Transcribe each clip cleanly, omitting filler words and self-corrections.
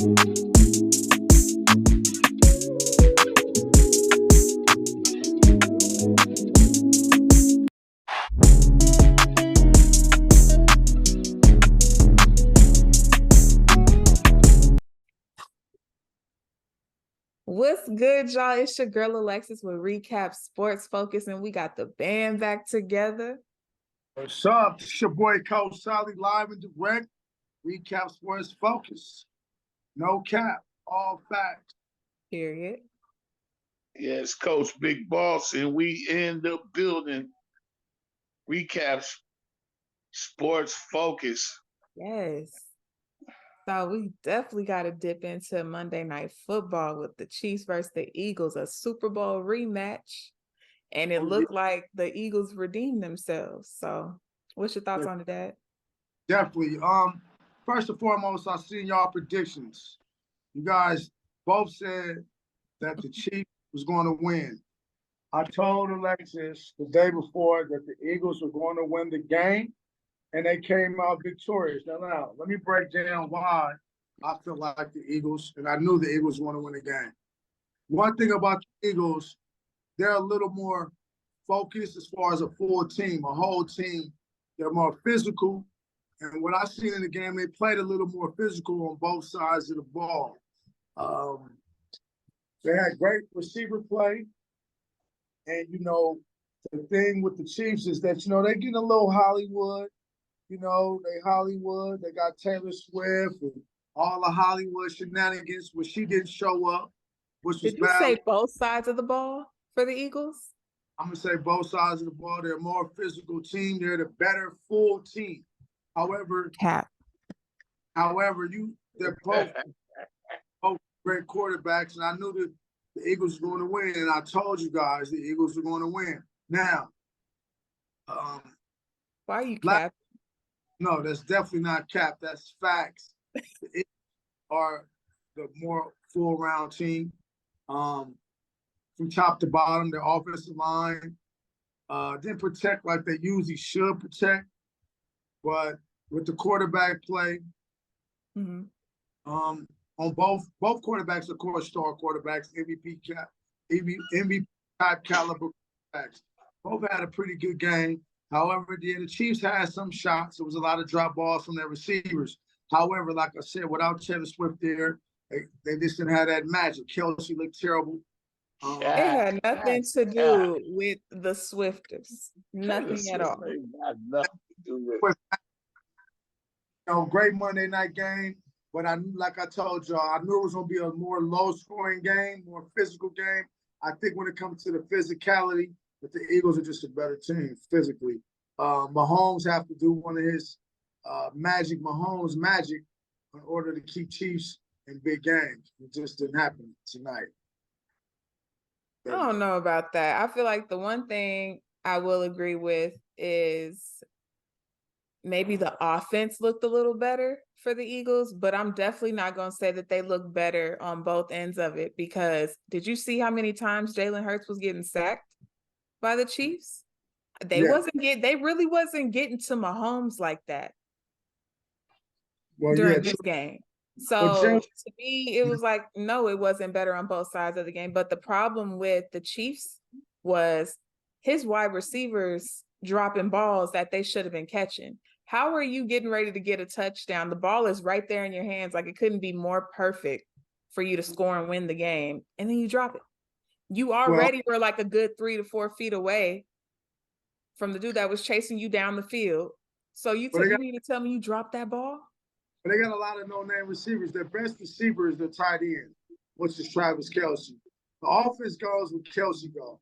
What's good, y'all? It's your girl Alexis with Recap Sports Focus, and we got the band back together. What's up? It's your boy Coach Solly, live and direct. Recap Sports Focus. No cap, all facts. Period. Yes, Coach Big Boss, and we in the building. Recap Sports Focus. Yes. So we definitely got to dip into Monday Night Football with the Chiefs versus the Eagles, a Super Bowl rematch. And it looked like the Eagles redeemed themselves. So what's your thoughts on that? Definitely. First and foremost, I seen y'all predictions. You guys both said that the Chiefs was going to win. I told Alexis the day before that the Eagles were going to win the game, and they came out victorious. Now, let me break down why I feel like the Eagles, and I knew the Eagles want to win the game. One thing about the Eagles, they're a little more focused as far as a full team, a whole team. They're more physical. And what I seen in the game, they played a little more physical on both sides of the ball. They had great receiver play. And, the thing with the Chiefs is that, they're getting a little Hollywood. They Hollywood. They got Taylor Swift and all the Hollywood shenanigans where she didn't show up, which was bad. Did you say both sides of the ball for the Eagles? I'm going to say both sides of the ball. They're a more physical team. They're the better full team. However, they're both great quarterbacks, and I knew that the Eagles were going to win, and I told you guys the Eagles were going to win. Now, why are you capping? No, that's definitely not cap. That's facts. The Eagles are the more full-round team. From top to bottom, their offensive line didn't protect like they usually should protect, but with the quarterback play, on both quarterbacks, of course, star quarterbacks, MVP type caliber quarterbacks, both had a pretty good game. However, the Chiefs had some shots. There was a lot of drop balls from their receivers. However, like I said, without Taylor Swift there, they just didn't have that magic. Kelsey looked terrible. It had nothing to do with the Swifters. Nothing at all. Nothing to do with it. Great Monday night game. But like I told y'all, I knew it was going to be a more low-scoring game, more physical game. I think when it comes to the physicality, that the Eagles are just a better team physically. Mahomes have to do one of his Mahomes magic in order to keep Chiefs in big games. It just didn't happen tonight. I don't know about that. I feel like the one thing I will agree with is maybe the offense looked a little better for the Eagles, but I'm definitely not going to say that they look better on both ends of it, because did you see how many times Jalen Hurts was getting sacked by the Chiefs? They really wasn't getting to Mahomes like that during this game. So to me, it was like, no, it wasn't better on both sides of the game. But the problem with the Chiefs was his wide receivers dropping balls that they should have been catching. How are you getting ready to get a touchdown? The ball is right there in your hands. Like, it couldn't be more perfect for you to score and win the game. And then you drop it. You already were like a good 3 to 4 feet away from the dude that was chasing you down the field. So you mean to tell me you dropped that ball? But they got a lot of no-name receivers. Their best receiver is the tight end, which is Travis Kelce. The offense goes when Kelce goes.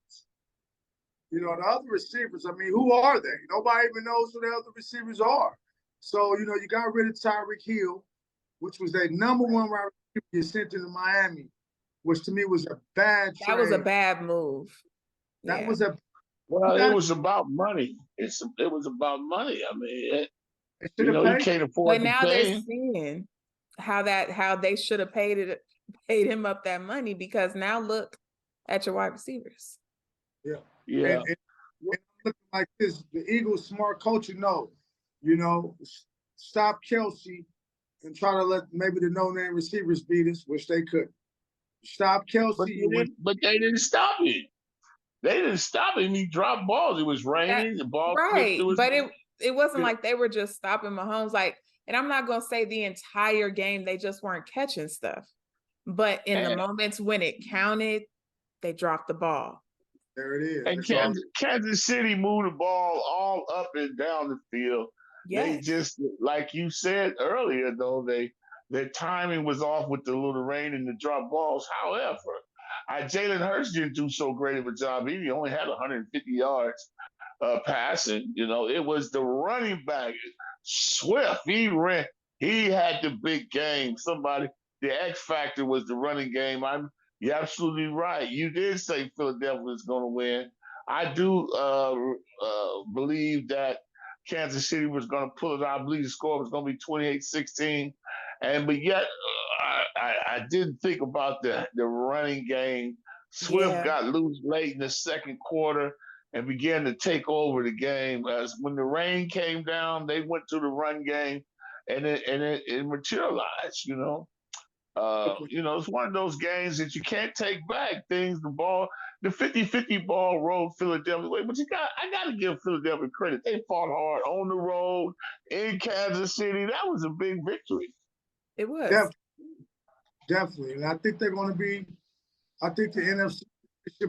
The other receivers, who are they? Nobody even knows who the other receivers are. So, you got rid of Tyreek Hill, which was their number one wide receiver you sent into Miami, which to me was a bad trade. That was a bad move. That was a it was about money. It was about money. You can't afford to pay. But now they're seeing how they should have paid him up that money, because now look at your wide receivers. Yeah. And looking like this, the Eagles' smart culture, stop Kelce and try to let maybe the no-name receivers beat us, which they couldn't. Stop Kelsey. But they didn't stop it. They didn't stop him. He dropped balls. It was raining. The ball right, through his but it wasn't like they were just stopping Mahomes. Like, and I'm not gonna say the entire game they just weren't catching stuff, but in the moments when it counted, they dropped the ball. There it is. And Kansas City moved the ball all up and down the field. Yes. They just, like you said earlier, though, their timing was off with the little rain and the drop balls. However, Jalen Hurts didn't do so great of a job. He only had 150 yards passing. You know, it was the running back, Swift. He ran. He had the big game. The X factor was the running game. You're absolutely right. You did say Philadelphia is going to win. I do believe that Kansas City was going to pull it out. I believe the score was going to be 28-16. But yet, I didn't think about the running game. Swift got loose late in the second quarter and began to take over the game. When the rain came down, they went to the run game, and it materialized, you know. It's one of those games that you can't take back. The 50-50 ball rolled Philadelphia away. But I got to give Philadelphia credit. They fought hard on the road in Kansas City. That was a big victory. It was. Definitely. And I think they're going to be, I think the NFC,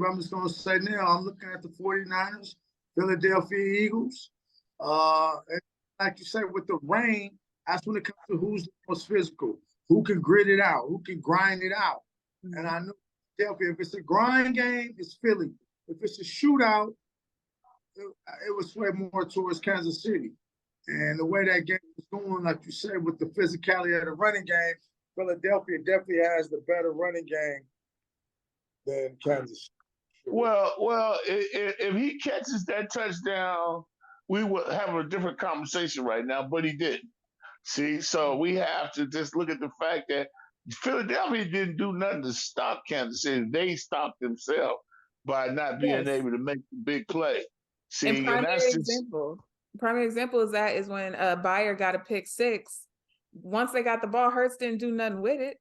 I'm just going to say now, I'm looking at the 49ers, Philadelphia Eagles. And like you said, with the rain, that's when it comes to who's the most physical. Who can grit it out? Who can grind it out? Mm-hmm. And I know if it's a grind game, it's Philly. If it's a shootout, it would sway more towards Kansas City. And the way that game is going, like you said, with the physicality of the running game, Philadelphia definitely has the better running game than Kansas City. Well, if he catches that touchdown, we would have a different conversation right now, but he didn't. See, so we have to just look at the fact that Philadelphia didn't do nothing to stop Kansas City. They stopped themselves by not being able to make the big play. See, and primary example is when Bayer got a pick six. Once they got the ball, Hurts didn't do nothing with it.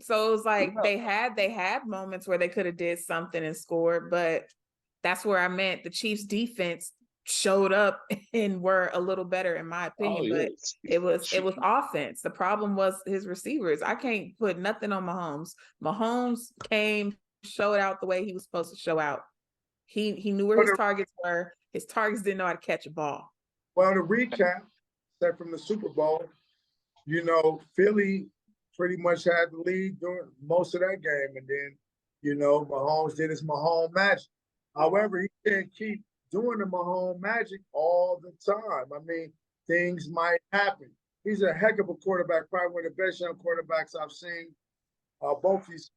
So it was like they had moments where they could have did something and scored, but that's where I meant the Chiefs defense showed up and were a little better in my opinion, but it was offense. The problem was his receivers. I can't put nothing on Mahomes. Mahomes showed out the way he was supposed to show out. He knew where his targets were. His targets didn't know how to catch a ball. Well, to recap, except from the Super Bowl, Philly pretty much had the lead during most of that game, and then Mahomes did his Mahomes magic. However, he can't keep doing the Mahomes magic all the time. I mean, things might happen. He's a heck of a quarterback, probably one of the best young quarterbacks I've seen. Both these.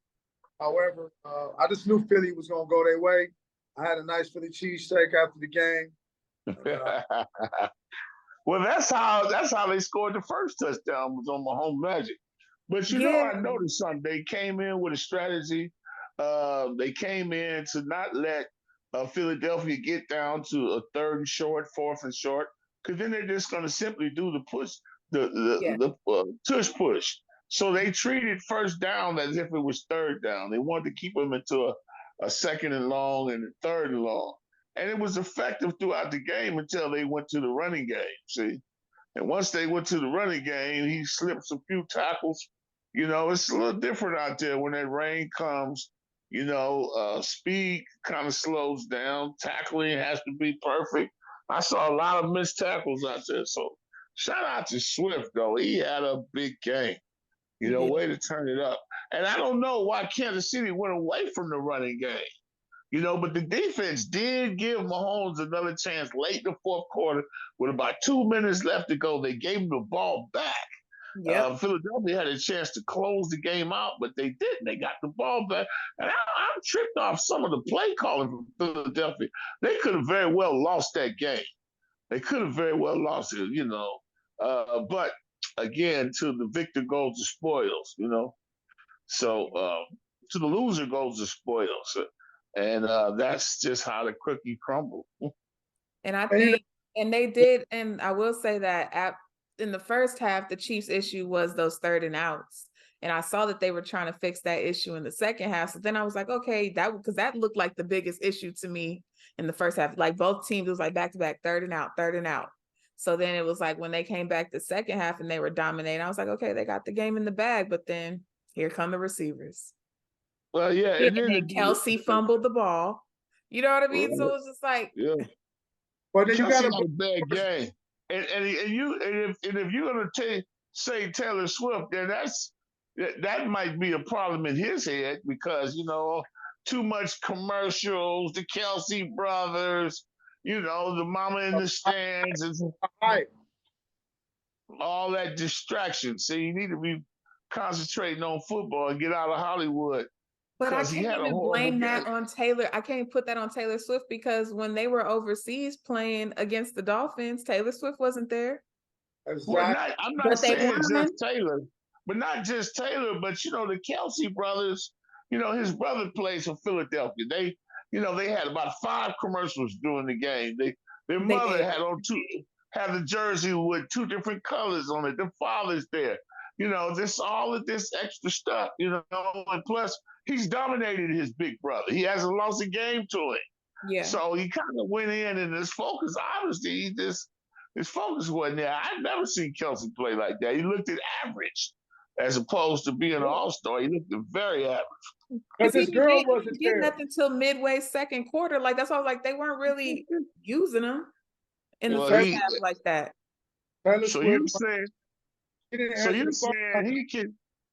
However, I just knew Philly was going to go their way. I had a nice Philly cheesesteak after the game. And, well, that's how they scored the first touchdown, was on Mahomes magic. But I noticed something. They came in with a strategy. They came in to not let Philadelphia get down to a third and short, fourth and short, because then they're just going to simply do the push, the tush push. So they treated first down as if it was third down. They wanted to keep them into a second and long and a third and long. And it was effective throughout the game until they went to the running game, see? And once they went to the running game, he slips a few tackles. It's a little different out there when that rain comes. Speed kind of slows down. Tackling has to be perfect. I saw a lot of missed tackles out there. So shout out to Swift, though. He had a big game. Way to turn it up. And I don't know why Kansas City went away from the running game. But the defense did give Mahomes another chance late in the fourth quarter with about 2 minutes left to go. They gave him the ball back. Yep. Philadelphia had a chance to close the game out, but they didn't. They got the ball back. And I'm tripped off some of the play calling from Philadelphia. They could have very well lost that game. They could have very well lost it, but again, to the victor goes the spoils, So to the loser goes the spoils. And that's just how the cookie crumbled. And I think, and they did, and I will say that in the first half, the Chiefs' issue was those 3rd and outs. And I saw that they were trying to fix that issue in the second half. So then I was like, okay, because that looked like the biggest issue to me in the first half. Like both teams, it was like back to back, 3rd and out, 3rd and out. So then it was like when they came back the second half and they were dominating, I was like, okay, they got the game in the bag. But then here come the receivers. Well, yeah, and then Kelsey fumbled the ball. You know what I mean? Right. So it was just like, yeah. But then Kelsey you had got a bad game, and if you're gonna say Taylor Swift, then that might be a problem in his head because too much commercials, the Kelsey brothers, the mama in the stands, and right. all that distraction. So you need to be concentrating on football and get out of Hollywood. But I can't even blame that on Taylor. I can't put that on Taylor Swift because when they were overseas playing against the Dolphins, Taylor Swift wasn't there. Exactly. Well, I'm not saying just Taylor, but not just Taylor, but the Kelsey brothers. His brother plays for Philadelphia. They had about 5 commercials during the game. Their mother had a jersey with 2 different colors on it. The father's there. This all of this extra stuff. And plus he's dominated his big brother. He hasn't lost a game to him. Yeah. So he kind of went in, and his focus, obviously, his focus wasn't there. I've never seen Kelsey play like that. He looked at average as opposed to being an all-star. He looked at very average. Because his girl wasn't there. Nothing until midway second quarter. Like that's why I was like, they weren't really using him in the first half like that. So you're saying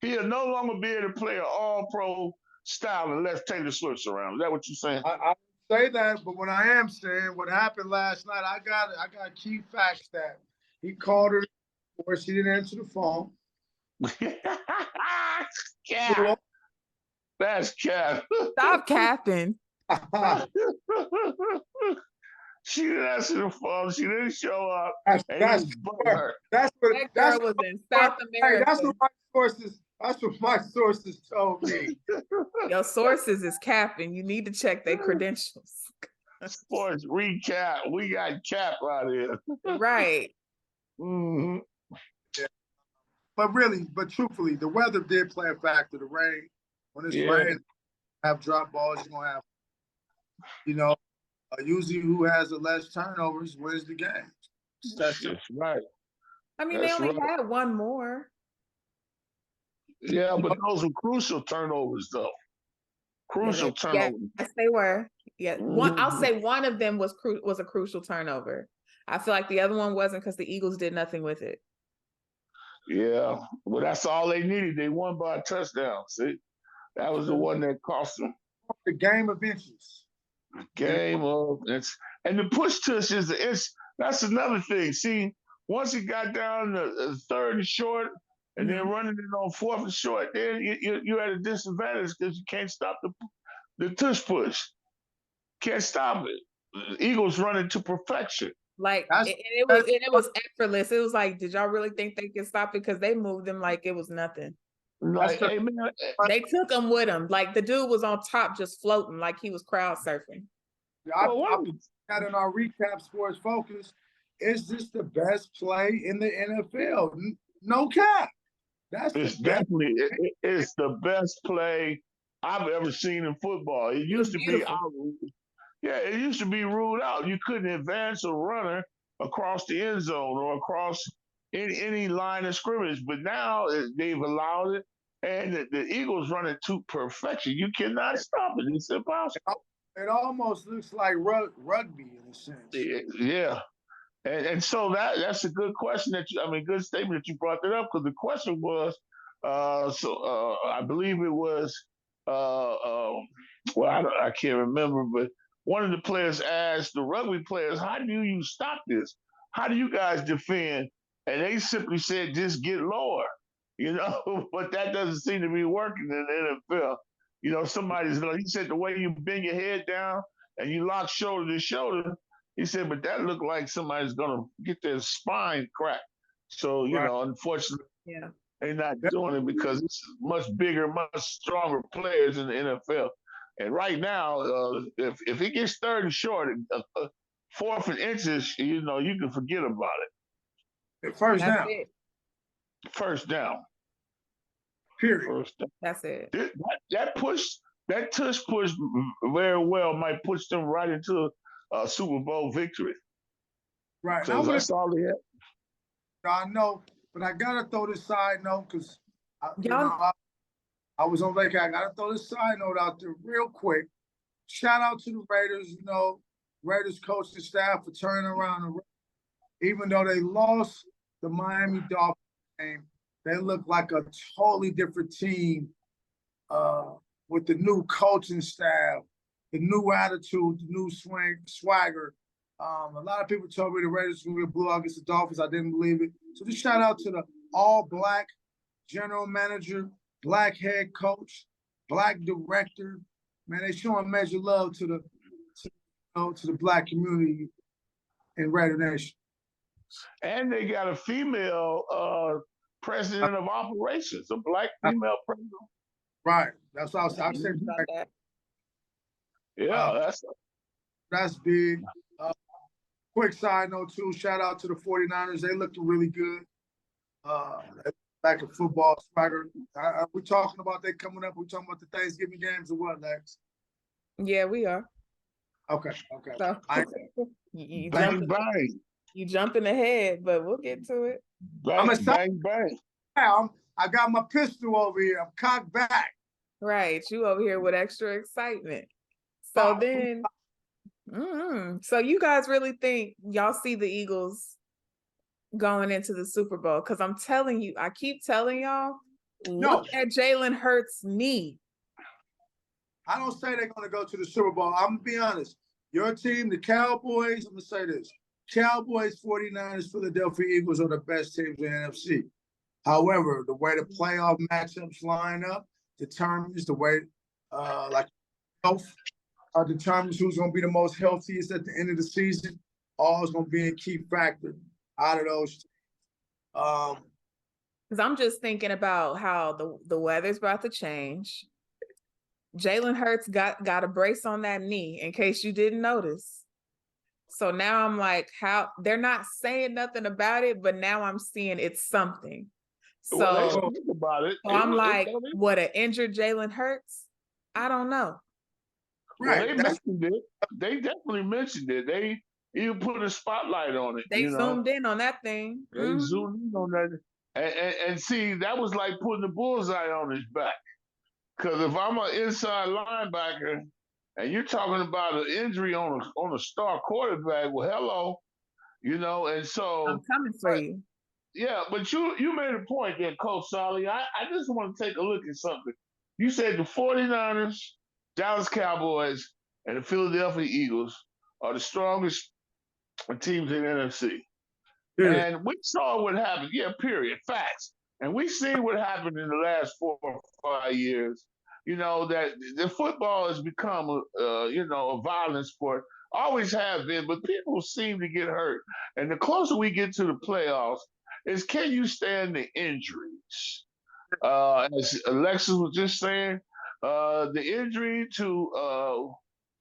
he'll no longer be able to play an all-pro style unless Taylor Swift's around. Is that what you're saying? I say that, but what I am saying, what happened last night, I got key facts that he called her where she didn't answer the phone. Yeah. That's cap. Stop capping. She didn't answer the phone. She didn't show up. That girl was in South America. Hey, that's what my sources told me. Your sources is capping. You need to check their credentials. Sports recap. We got cap out here. Right. Mm-hmm. Yeah. But truthfully, the weather did play a factor. The rain. When it's rain, have drop balls, you're gonna have, usually who has the less turnovers wins the game. That's right. I mean, they only had one more. Yeah, but those were crucial turnovers, though. Crucial turnovers. Yes, they were. Yeah, I'll say one of them was a crucial turnover. I feel like the other one wasn't because the Eagles did nothing with it. Yeah, well, that's all they needed. They won by a touchdown. See, that was the one that cost them. The game of inches. Game of inches. And the push tush that's another thing. See, once it got down to 3rd and short, and then running it on 4th and short, then you're at a disadvantage because you can't stop the tush push. Can't stop it. The Eagles running to perfection. Like it was effortless. It was like, did y'all really think they could stop it? Because they moved them like it was nothing. Like, hey, man, they took him with them. Like the dude was on top, just floating, like he was crowd surfing. I got in our recap Sports Focus. Is this the best play in the NFL? No cap. It's definitely it's the best play I've ever seen in football. It used to be out. Yeah, it used to be ruled out. You couldn't advance a runner across the end zone or across any line of scrimmage. But now they've allowed it, and the Eagles run it to perfection. You cannot stop it. It's impossible. It almost looks like rugby in a sense. Yeah. And so that's a good question good statement that you brought that up, because the question was, I believe it was, I can't remember, but one of the players asked the rugby players, how do you stop this? How do you guys defend? And they simply said, just get lower, but that doesn't seem to be working in the NFL. He said the way you bend your head down and you lock shoulder to shoulder, he said, but that looked like somebody's going to get their spine cracked. So, unfortunately, they're not doing it because it's much bigger, much stronger players in the NFL. And right now, if he gets 3rd and short, 4th and inches, you can forget about it. First That's down. it. First down. Period. First down. That's it. That tush push very well might push them right into a Super Bowl victory. Right. Because that's all they had. I know, but I gotta throw this side note because Y'all, I was on vacation. I gotta throw this side note out there real quick. Shout out to the Raiders, Raiders coaching staff for turning around even though they lost the Miami Dolphins game, they look like a totally different team with the new coaching staff, the new attitude, the new swagger. A lot of people told me the Raiders were going to blow out against the Dolphins. I didn't believe it. So just shout out to the all-black general manager, black head coach, black director. Man, they showing major love to the black community in Raider Nation. And they got a female president of operations, a black female president. Right. That's what I said. Yeah, that's big. Quick side note too, shout out to the 49ers. They looked really good. Back in football swagger. Are we talking about they coming up? Are we talking about the Thanksgiving games or what, Lex? yeah, we are. Okay. So, you jumping ahead, but we'll get to it. Bang, bang, bang. I got my pistol over here. I'm cocked back. Right. You over here with extra excitement. So then, so you guys really think y'all see the Eagles going into the Super Bowl? Because I'm telling you, I keep telling y'all, look at Jalen Hurts' knee. I don't say they're going to go to the Super Bowl. I'm going to be honest. Your team, the Cowboys, I'm going to say this. Cowboys, 49ers, Philadelphia Eagles are the best teams in the NFC. However, the way the playoff matchups line up determines the way, health determines who's going to be the most healthiest at the end of the season. All is going to be a key factor out of those teams. Because I'm just thinking about how the weather's about to change. Jalen Hurts got a brace on that knee, in case you didn't notice. So now I'm like, how they're not saying nothing about it, but now I'm seeing it's something. So think about it. So I'm like, what, an injured Jalen Hurts? I don't know. Right. Well, they mentioned it. They definitely mentioned it. They even put a spotlight on it. They zoomed in on that thing. They zoomed in on that. And see, that was like putting the bullseye on his back. Because if I'm an inside linebacker and you're talking about an injury on a star quarterback, well, hello, and so I'm coming for you. Yeah, but you made a point there, Coach Solly. I just want to take a look at something. You said the 49ers, Dallas Cowboys, and the Philadelphia Eagles are the strongest teams in the NFC. Period. And we saw what happened. Yeah, period. Facts. And we've seen what happened in the last 4 or 5 years. That the football has become a violent sport. Always have been, but people seem to get hurt. And the closer we get to the playoffs, is can you stand the injuries? As Alexis was just saying, the injury to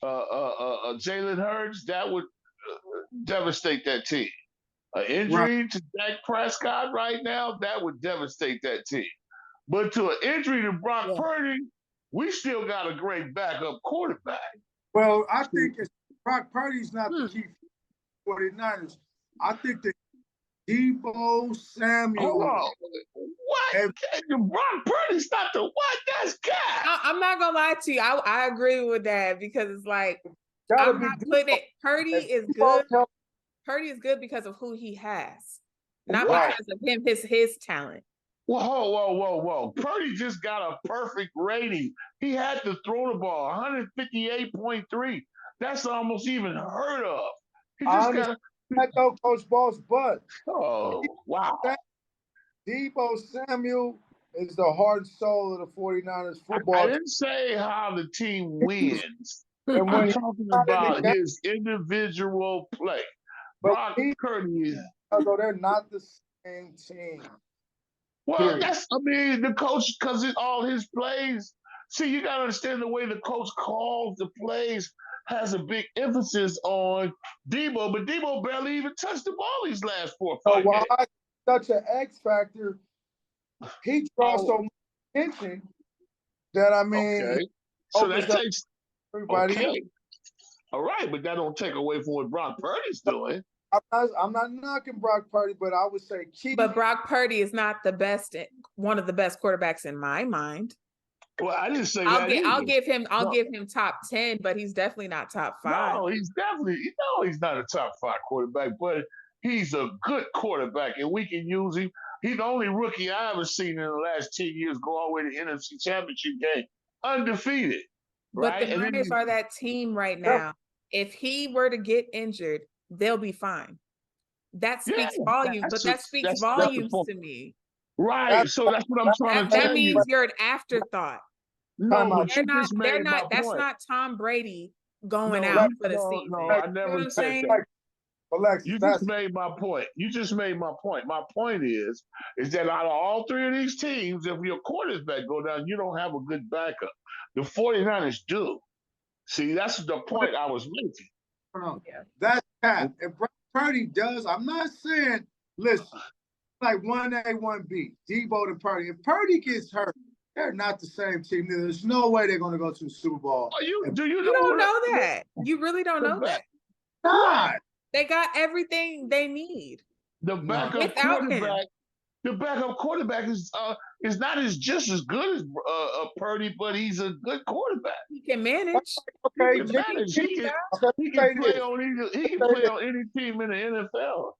Jalen Hurts, that would devastate that team. An injury to Dak Prescott right now, that would devastate that team. But to an injury to Brock Purdy, we still got a great backup quarterback. Well, I think Brock Purdy's not the key for the 49ers. I think that Deebo Samuel. Hold on. What? Brock Purdy's not the what? That's cat. I'm not gonna lie to you. I agree with that because it's like I'm not putting it. Purdy is good. Purdy is good because of who he has, not because of him, his talent. Whoa. Purdy just got a perfect rating. He had to throw the ball, 158.3. That's almost even heard of. He just got I know Coach Ball's butt. Oh, wow. Deebo Samuel is the heart and soul of the 49ers football. I didn't say how the team wins. I'm talking about his individual play. Brock Purdy. Although they're not the same team. Well, the coach, because all his plays. See, you got to understand the way the coach calls the plays has a big emphasis on Deebo, but Deebo barely even touched the ball these last 4 or 5 games. such an X factor. He draws so much attention that okay. he So that opens up takes everybody else. okay. All right, but that don't take away from what Brock Purdy's doing. I'm not knocking Brock Purdy, but I would say But Brock Purdy is not the best, one of the best quarterbacks in my mind. Well, I didn't say that either. I'll give him top 10, but he's definitely not top 5. No, he's definitely, he's not a top 5 quarterback, but he's a good quarterback, and we can use him. He's the only rookie I ever seen in the last 10 years go all the way to the NFC Championship game undefeated. But right? the Niners are that team right now. If he were to get injured, they'll be fine. That speaks volumes, but that speaks volumes to me. Right. So that's what I'm trying to tell you. That means you're an afterthought. No, but you just made my point. That's not Tom Brady going out for the season. No, I never said that. Alexis, you just made my point. You just made my point. My point is that out of all 3 of these teams, if your quarterback go down, you don't have a good backup. The 49ers do. See, that's the point I was making. Yeah. That's Pat. If Purdy does, I'm not saying, listen, like 1A, 1B, Debo and Purdy. If Purdy gets hurt, they're not the same team. There's no way they're going to go to the Super Bowl. You don't know that. You really don't know that. God. They got everything they need. The backup quarterback is not just as good as Purdy, but he's a good quarterback. He can manage. Okay, he can play on any team in the NFL.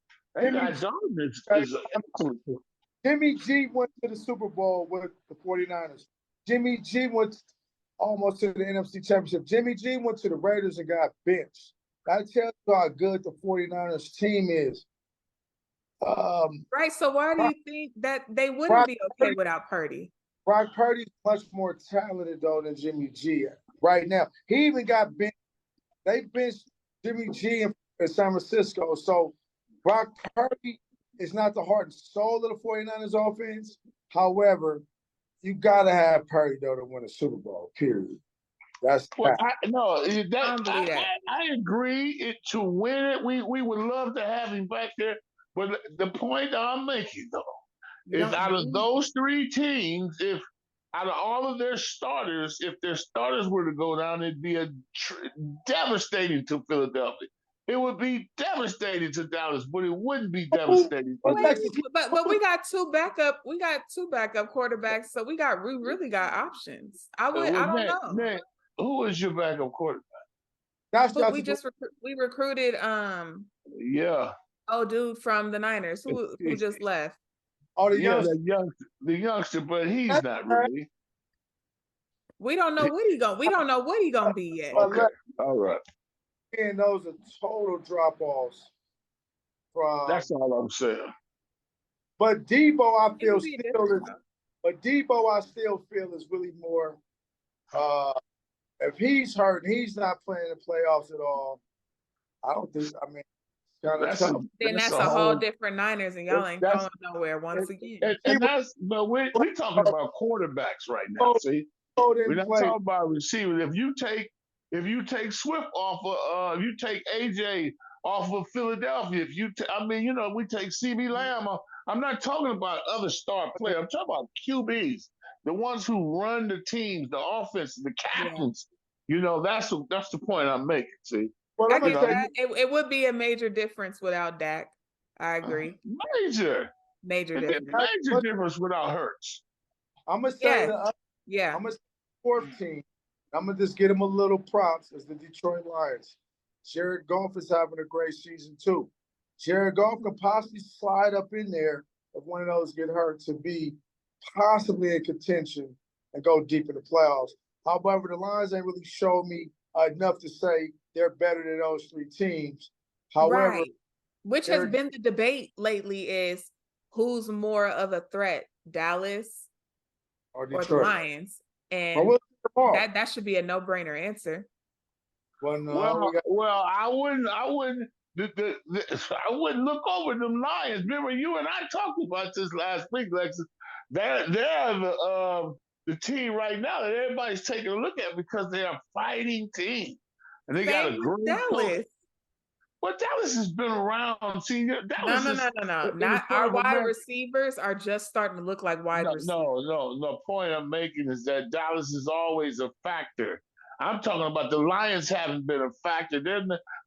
Jimmy G went to the Super Bowl with the 49ers. Jimmy G went almost to the NFC Championship. Jimmy G went to the Raiders and got benched. That tells you how good the 49ers team is. Right. So why do you think that they wouldn't be okay without Purdy? Brock Purdy's much more talented though than Jimmy G right now. He even got benched. They benched Jimmy G in San Francisco. So Brock Purdy is not the heart and soul of the 49ers offense. However, you gotta have Purdy though to win a Super Bowl. Period. That's I agree. To win it, we would love to have him back there. But the point I'm making though is out of those 3 teams, if out of all of their starters, if their starters were to go down, it'd be devastating to Philadelphia. It would be devastating to Dallas, but it wouldn't be devastating. But we got 2 backup. We got 2 backup quarterbacks, so we really got options. I don't know. Man, who is your backup quarterback? We recruited. Yeah. Oh, dude from the Niners who just left. Oh, the youngster, but he's not really. We don't know what he gonna be yet. Okay, all right. And those are total drop-offs. That's all I'm saying. But Debo, I still feel is really more. If he's hurt, he's not playing the playoffs at all. I don't think. I mean. That's a whole different Niners, and y'all ain't going nowhere once again. But we're talking about quarterbacks right now. See, we're not talking about receivers. If you take Swift off of, if you take AJ off of Philadelphia, we take CB Lamb. I'm not talking about other star players. I'm talking about QBs, the ones who run the teams, the offense, the captains. Yeah. That's the point I'm making. See. Well, I get that. It would be a major difference without Dak. I agree. Major difference without Hurts. I'm gonna say I'm gonna say the 4th team. I'm gonna just get him a little props as the Detroit Lions. Jared Goff is having a great season too. Jared Goff could possibly slide up in there if one of those get hurt to be possibly in contention and go deep in the playoffs. However, the Lions ain't really showed me enough to say they're better than those 3 teams. However, which has been the debate lately is who's more of a threat, Dallas or the Lions? And that should be a no-brainer answer. I wouldn't look over them Lions. Remember, you and I talked about this last week, Lexus. They're the team right now that everybody's taking a look at because they're a fighting team. And they got a great Dallas. Well, Dallas has been around. See, No. Dallas is in the Not front our of a wide man. receivers are just starting to look like wide receivers. No. Point I'm making is that Dallas is always a factor. I'm talking about the Lions haven't been a factor.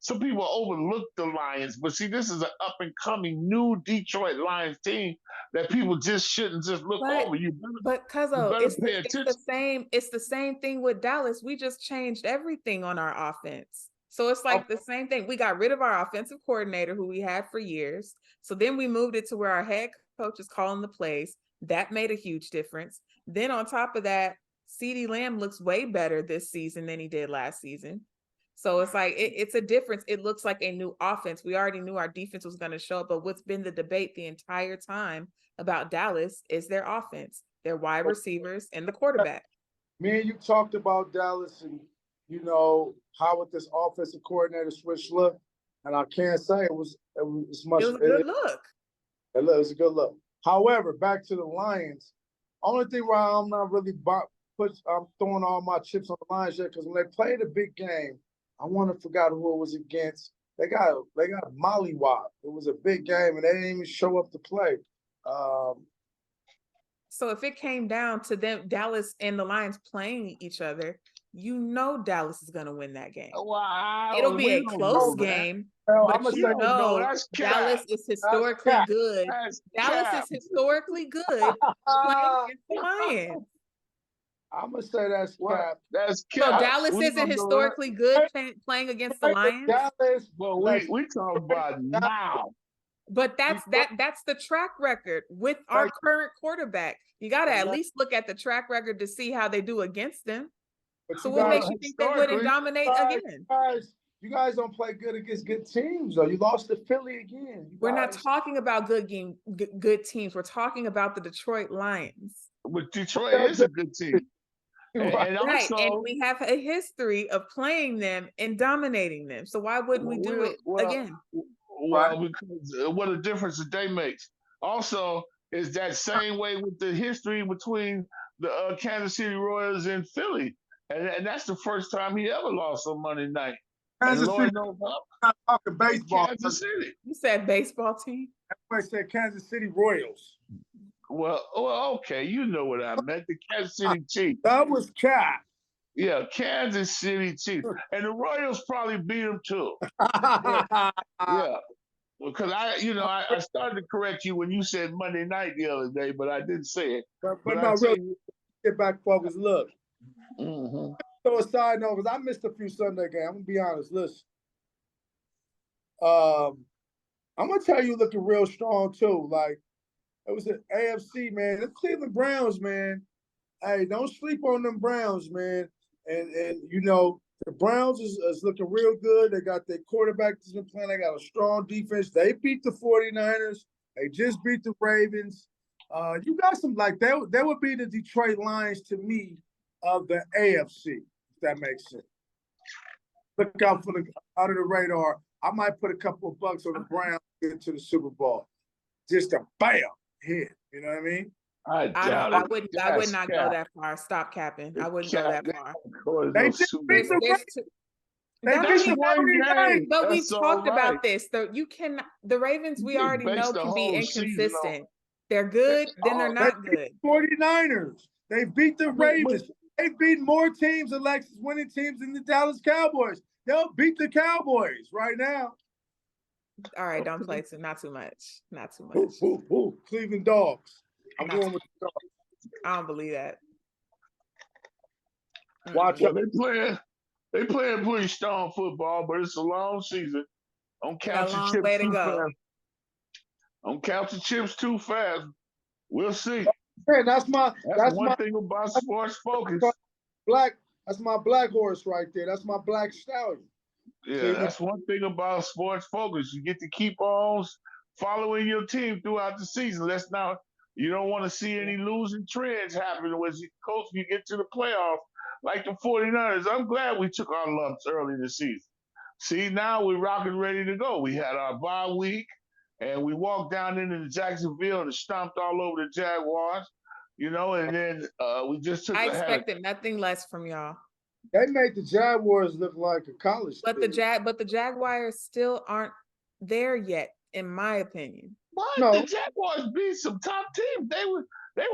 Some people overlook the Lions, but see, this is an up and coming new Detroit Lions team that people just shouldn't just look over. But You Cuzzo, better pay attention. it's the same thing with Dallas. We just changed everything on our offense. So it's like the same thing. We got rid of our offensive coordinator who we had for years. So then we moved it to where our head coach is calling the plays. That made a huge difference. Then on top of that, CeeDee Lamb looks way better this season than he did last season. So it's like it's a difference. It looks like a new offense. We already knew our defense was going to show up, but what's been the debate the entire time about Dallas is their offense, their wide receivers, and the quarterback. Me and you talked about Dallas and how with this offensive coordinator switch look, and I can't say it was much. It was a good look. It was a good look. However, back to the Lions. Only thing why I'm not really I'm throwing all my chips on the Lions yet because when they played a big game, I forgot who it was against. They got mollywopped. It was a big game and they didn't even show up to play. So if it came down to them, Dallas and the Lions playing each other, Dallas is going to win that game. Wow, it'll be a close game, but Dallas is historically good. Dallas is historically good playing against the Lions. I'm gonna say that's cap. That's cap. So Dallas isn't historically good playing against the Lions. Dallas, well, we talking about now. But that's the track record with our current quarterback. You got to at least look at the track record to see how they do against them. So what makes you think they wouldn't dominate again? You guys don't play good against good teams, though. You lost to Philly again. We're not talking about good teams. We're talking about the Detroit Lions. But Detroit is a good team. And also, and we have a history of playing them and dominating them. So why wouldn't we do it again? Well, because what a difference a day makes. Also, is that same way with the history between the Kansas City Royals and Philly. And that's the first time he ever lost on Monday night. Kansas City, knows I'm talking baseball. Kansas City. You said baseball team? I said Kansas City Royals. Well, okay, you know what I meant. The Kansas City Chiefs. That was cap. Yeah, Kansas City Chiefs. And the Royals probably beat them too. Yeah. Because I started to correct you when you said Monday night the other day, but I didn't say it. But no, really, get back focused. Look. Mm-hmm. So a side note, because I missed a few Sunday games. I'm gonna be honest. Listen, I'm gonna tell you, looking real strong too. Like it was an AFC, man. The Cleveland Browns, man. Hey, don't sleep on them Browns, man. And the Browns is looking real good. They got their quarterback that's been playing. They got a strong defense. They beat the 49ers. They just beat the Ravens. You got some they would be the Detroit Lions to me of the AFC, if that makes sense. Look out for out of the radar. I might put a couple of bucks on the Browns into the Super Bowl. Just a bam hit. You know what I mean? I would not go that far. Stop capping. I wouldn't go that far. They just beat but we've talked about this. The Ravens we already know can be inconsistent. They're good, then they're not good. 49ers. They beat the Ravens. They beat more teams, Alexis, winning teams than the Dallas Cowboys. They'll beat the Cowboys right now. All right, don't play not too much. Not too much. Cleveland Dogs. I'm going with the Dogs. I don't believe that. Watch out. They playing pretty strong football, but it's a long season. Don't count your chips too fast. Don't count your chips too fast. We'll see. Man, that's one thing about Sports Focus. That's my black horse right there. That's my black stallion. Yeah, that's one thing about Sports Focus. You get to keep on following your team throughout the season. You don't want to see any losing trends happen as you get to the playoffs like the 49ers. I'm glad we took our lumps early in the season. See, now we're rocking ready to go. We had our bye week, and we walked down into Jacksonville and stomped all over the Jaguars, and then we just took I expected nothing less from y'all. They made the Jaguars look like a college But team. the Jaguars still aren't there yet, in my opinion. What? No. The Jaguars beat some top teams. They were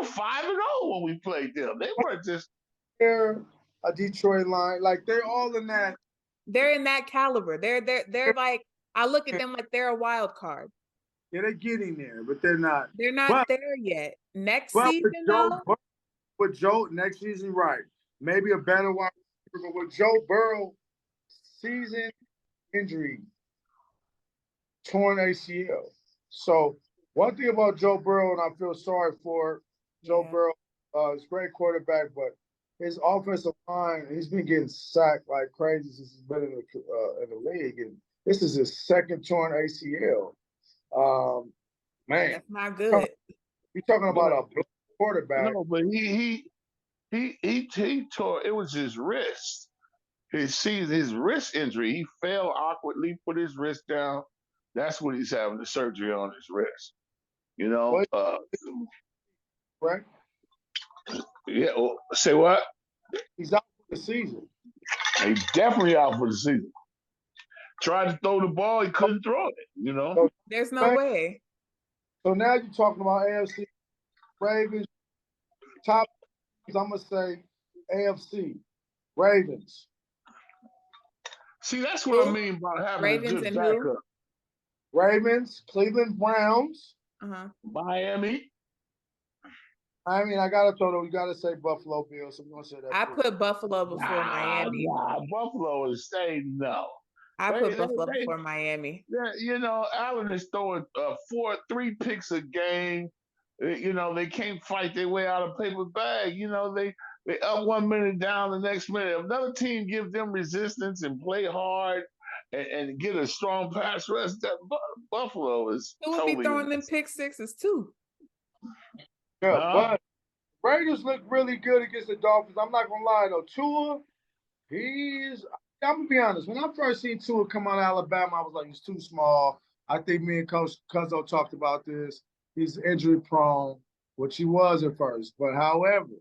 5-0 when we played them. They weren't just They're a Detroit line. Like they're all in that. They're in that caliber. They're like, I look at them like they're a wild card. Yeah, they're getting there, but they're not. They're not there yet. Next But season, though. with Joe next season, right? Maybe a better wide receiver, but with Joe Burrow, season injury, torn ACL. So one thing about Joe Burrow, and I feel sorry for Joe Burrow, he's a great quarterback, but his offensive line, he's been getting sacked like crazy since he's been in the league, and this is his second torn ACL. Man, that's not good. You're talking about a quarterback. No, but he tore. It was his wrist. His wrist injury. He fell awkwardly, put his wrist down. That's when he's having the surgery on his wrist. You know, right? Yeah. Well, say what? He's out for the season. He's definitely out for the season. Tried to throw the ball, he couldn't throw it. You know, so, there's no way. So now you're talking about AFC Ravens. Top, I'm gonna say AFC Ravens. See, that's what I mean by having Ravens a good and backup. who? Ravens, Cleveland Browns, Miami. I mean, I gotta throw. You gotta say Buffalo Bills. I'm gonna say that. I put Buffalo before Miami. Buffalo is saying no. I put Buffalo before Miami. Yeah, you know, Allen is throwing 3 picks a game. You know, they can't fight their way out of paper bag. You know, they up 1 minute, down the next minute. If another team gives them resistance and play hard and get a strong pass rush, that Buffalo is Who would be throwing them pick sixes too? Yeah, but Raiders look really good against the Dolphins. I'm not gonna lie though. Tua, I'm gonna be honest. When I first seen Tua come out of Alabama, I was like, he's too small. I think me and Coach Cuzzo talked about this. He's injury prone, which he was at first. But however,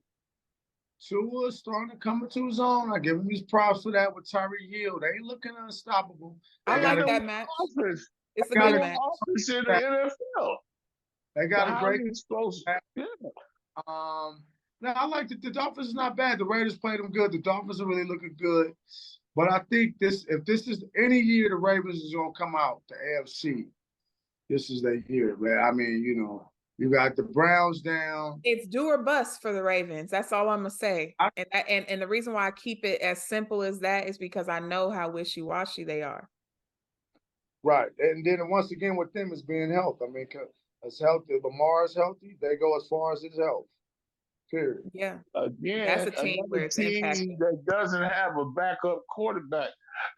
Tua is starting to come into his own. I give him his props for that with Tyreek Hill. They looking unstoppable. I like that match. It's a good match. In the NFL. They got a great explosive. Yeah. Now I like the Dolphins is not bad. The Raiders played them good. The Dolphins are really looking good. But I think if this is any year the Ravens is gonna come out, the AFC, this is their year, man. I mean, you know, you got the Browns down. It's do or bust for the Ravens. That's all I'm gonna say. And the reason why I keep it as simple as that is because I know how wishy-washy they are. Right. And then once again with them is being health. I mean, it's healthy. Lamar is healthy. They go as far as his health. Period. Yeah. Again, that's a team where it's impacted. That doesn't have a backup quarterback.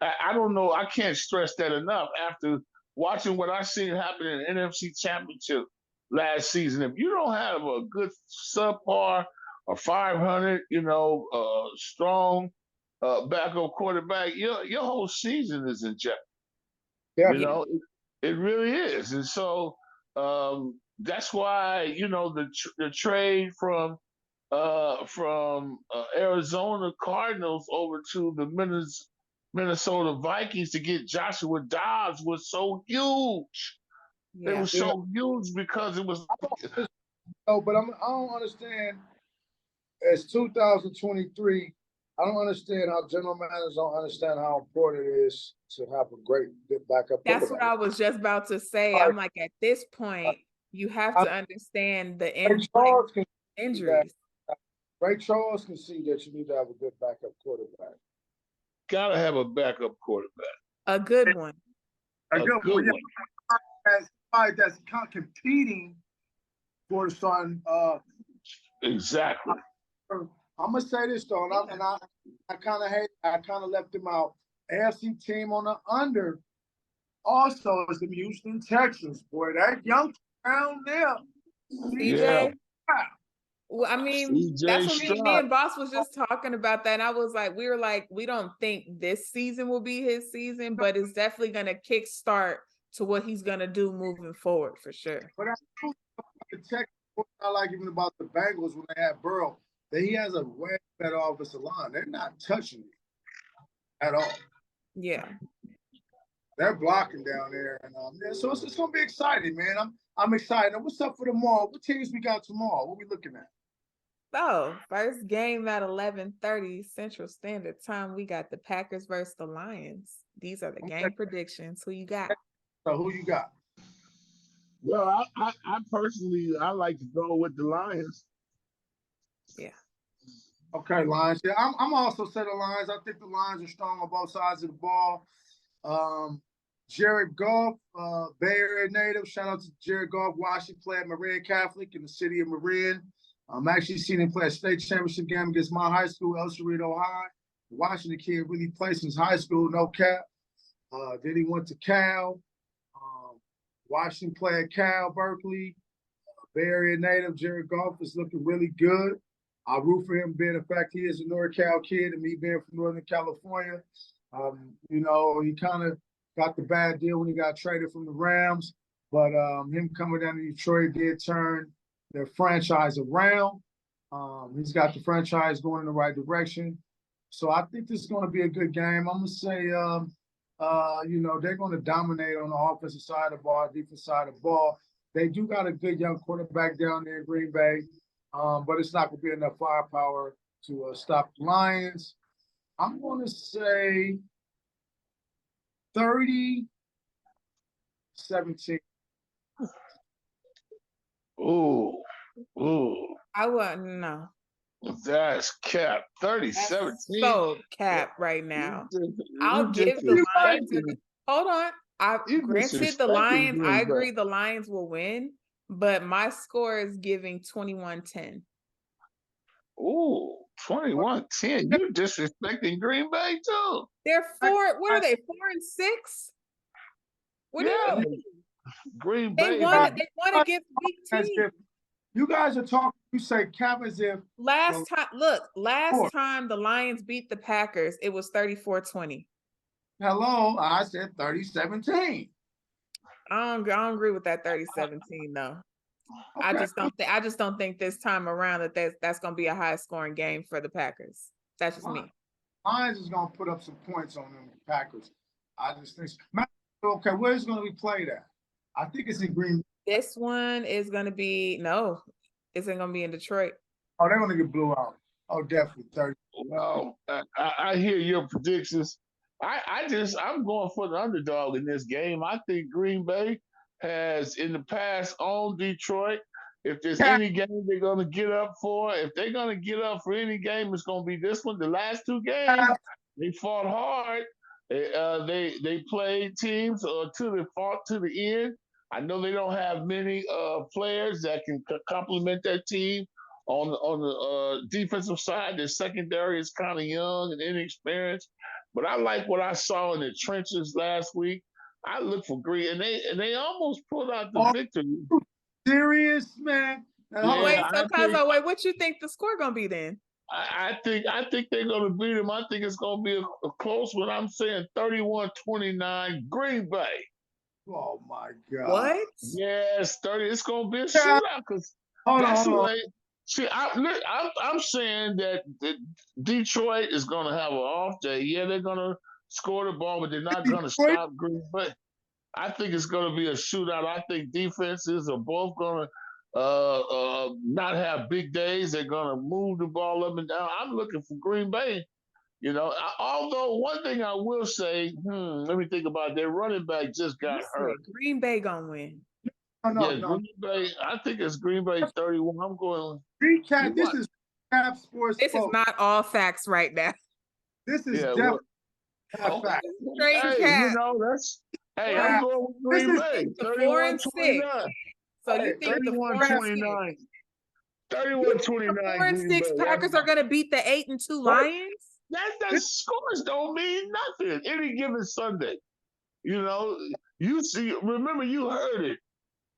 I don't know. I can't stress that enough. After watching what I seen happen in the NFC Championship last season, if you don't have a good subpar or 500, you know, strong backup quarterback, your whole season is in jeopardy. Yeah. You know, it really is, and so that's why you know the trade from Arizona Cardinals over to the Minnesota Vikings to get Joshua Dobbs was so huge. Yeah. It was so huge because it was. No, but I don't understand. It's 2023. I don't understand how general managers don't understand how important it is to have a great backup. That's what I was just about to say. I'm like, at this point, you have to understand the injuries. Ray Charles can see that you need to have a good backup quarterback. Gotta have a backup quarterback. A good one. A good one. That's competing for the starting. Exactly. I'm gonna say this though, and I kind of hate. I kind of left them out. AFC team on the under also is the Houston Texans. Boy, that young down there. CJ. Yeah. Well, I mean, that's what me and Boss was just talking about that. And I was like, we don't think this season will be his season, but it's definitely going to kickstart to what he's going to do moving forward for sure. But the Texans, I like even about the Bengals when they had Burrow, that he has a way better offensive line. They're not touching it. at all. Yeah. They're blocking down there, and so it's gonna be exciting, man. I'm excited. Now, what's up for tomorrow? What teams we got tomorrow? What we looking at? So, first game at 11:30 Central Standard Time, we got the Packers versus the Lions. These are the game predictions. Who you got? So who you got? Well, I personally I like to go with the Lions. Yeah. Okay, Lions. Yeah, I'm also set of Lions. I think the Lions are strong on both sides of the ball. Jared Goff, Bay Area native. Shout out to Jared Goff. Watched him play at Marin Catholic in the city of Marin. I'm actually seen him play a state championship game against my high school, El Cerrito High. Watching the kid really play since high school, no cap. Then he went to Cal. Watched him play at Cal, Berkeley. Bay Area native Jared Goff is looking really good. I root for him being the fact he is a NorCal kid and me being from Northern California. You know, he kind of got the bad deal when he got traded from the Rams, but him coming down to Detroit did turn their franchise around. He's got the franchise going in the right direction. So I think this is going to be a good game. I'm going to say, you know, they're going to dominate on the offensive side of the ball, defensive side of the ball. They do got a good young quarterback down there in Green Bay, but it's not going to be enough firepower to stop the Lions. I'm going to say 30-17. Ooh. I wouldn't know. That's cap. 30-17. So cap right now. I'll give the Lions. Hold on. Granted, the Lions, I agree the Lions will win, but my score is giving 21-10. Ooh, 21-10. You're disrespecting Green Bay too. They're what are they? 4-6? What do you mean? Green Bay. They won against weak teams. You guys are talking. You say cap as if last time the Lions beat the Packers, it was 34-20. Hello, I said 30-17. I don't agree with that 30-17 though. Okay. I just don't think this time around that's going to be a high scoring game for the Packers. That's just me. Lions is going to put up some points on them Packers. I just think. Okay, where's it going to be played at? I think it's in Green. This one is going to be it's going to be in Detroit. Oh, they're going to get blew out. Oh, definitely 30. Well, I hear your predictions. I'm going for the underdog in this game. I think Green Bay has in the past owned Detroit. If there's any game they're going to get up for, if they're going to get up for any game, it's going to be this one. The last two games, they fought hard. They played teams till they fought to the end. I know they don't have many players that can complement that team on the defensive side. Their secondary is kind of young and inexperienced. But I like what I saw in the trenches last week. I look for Green, and they almost pulled out the victory. Serious, man. Wait, what you think the score gonna be then? I think they're gonna beat them. I think it's gonna be a close one. I'm saying 31-29 Green Bay. Oh my God! What? Yes, 30. It's gonna be a shootout because that's the way. See, I'm saying that Detroit is going to have an off day. Yeah, they're going to score the ball, but they're not going to stop Green Bay. I think it's going to be a shootout. I think defenses are both going to not have big days. They're going to move the ball up and down. I'm looking for Green Bay. You know, although one thing I will say, let me think about it. Their running back just got hurt. Green Bay going to win. No. Green Bay. I think it's Green Bay 31. I'm going. Recap. This is Cap Sports. This is not all facts right now. This is definitely facts. You know that's. Hey, I'm going with Green Bay. 31-29. So you think 31-29. 31-29. 4-6 Packers are going to beat the 8-2 Lions? That scores don't mean nothing any given Sunday. You know, you see. Remember, you heard it.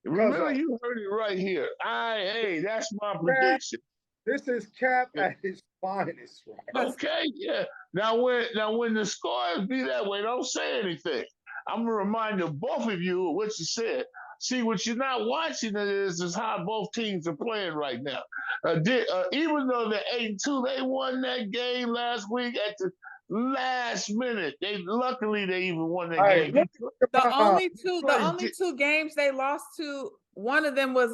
Remember, you heard it right here. Hey, that's my prediction. This is Cap at his finest, right? Okay, yeah. Now when the scores be that way, don't say anything. I'm gonna remind both of you of what you said. See, what you're not watching is how both teams are playing right now. Even though they're 8-2, they won that game last week at last minute. Luckily they even won the Hey, game. The only two Detroit games they lost to, one of them was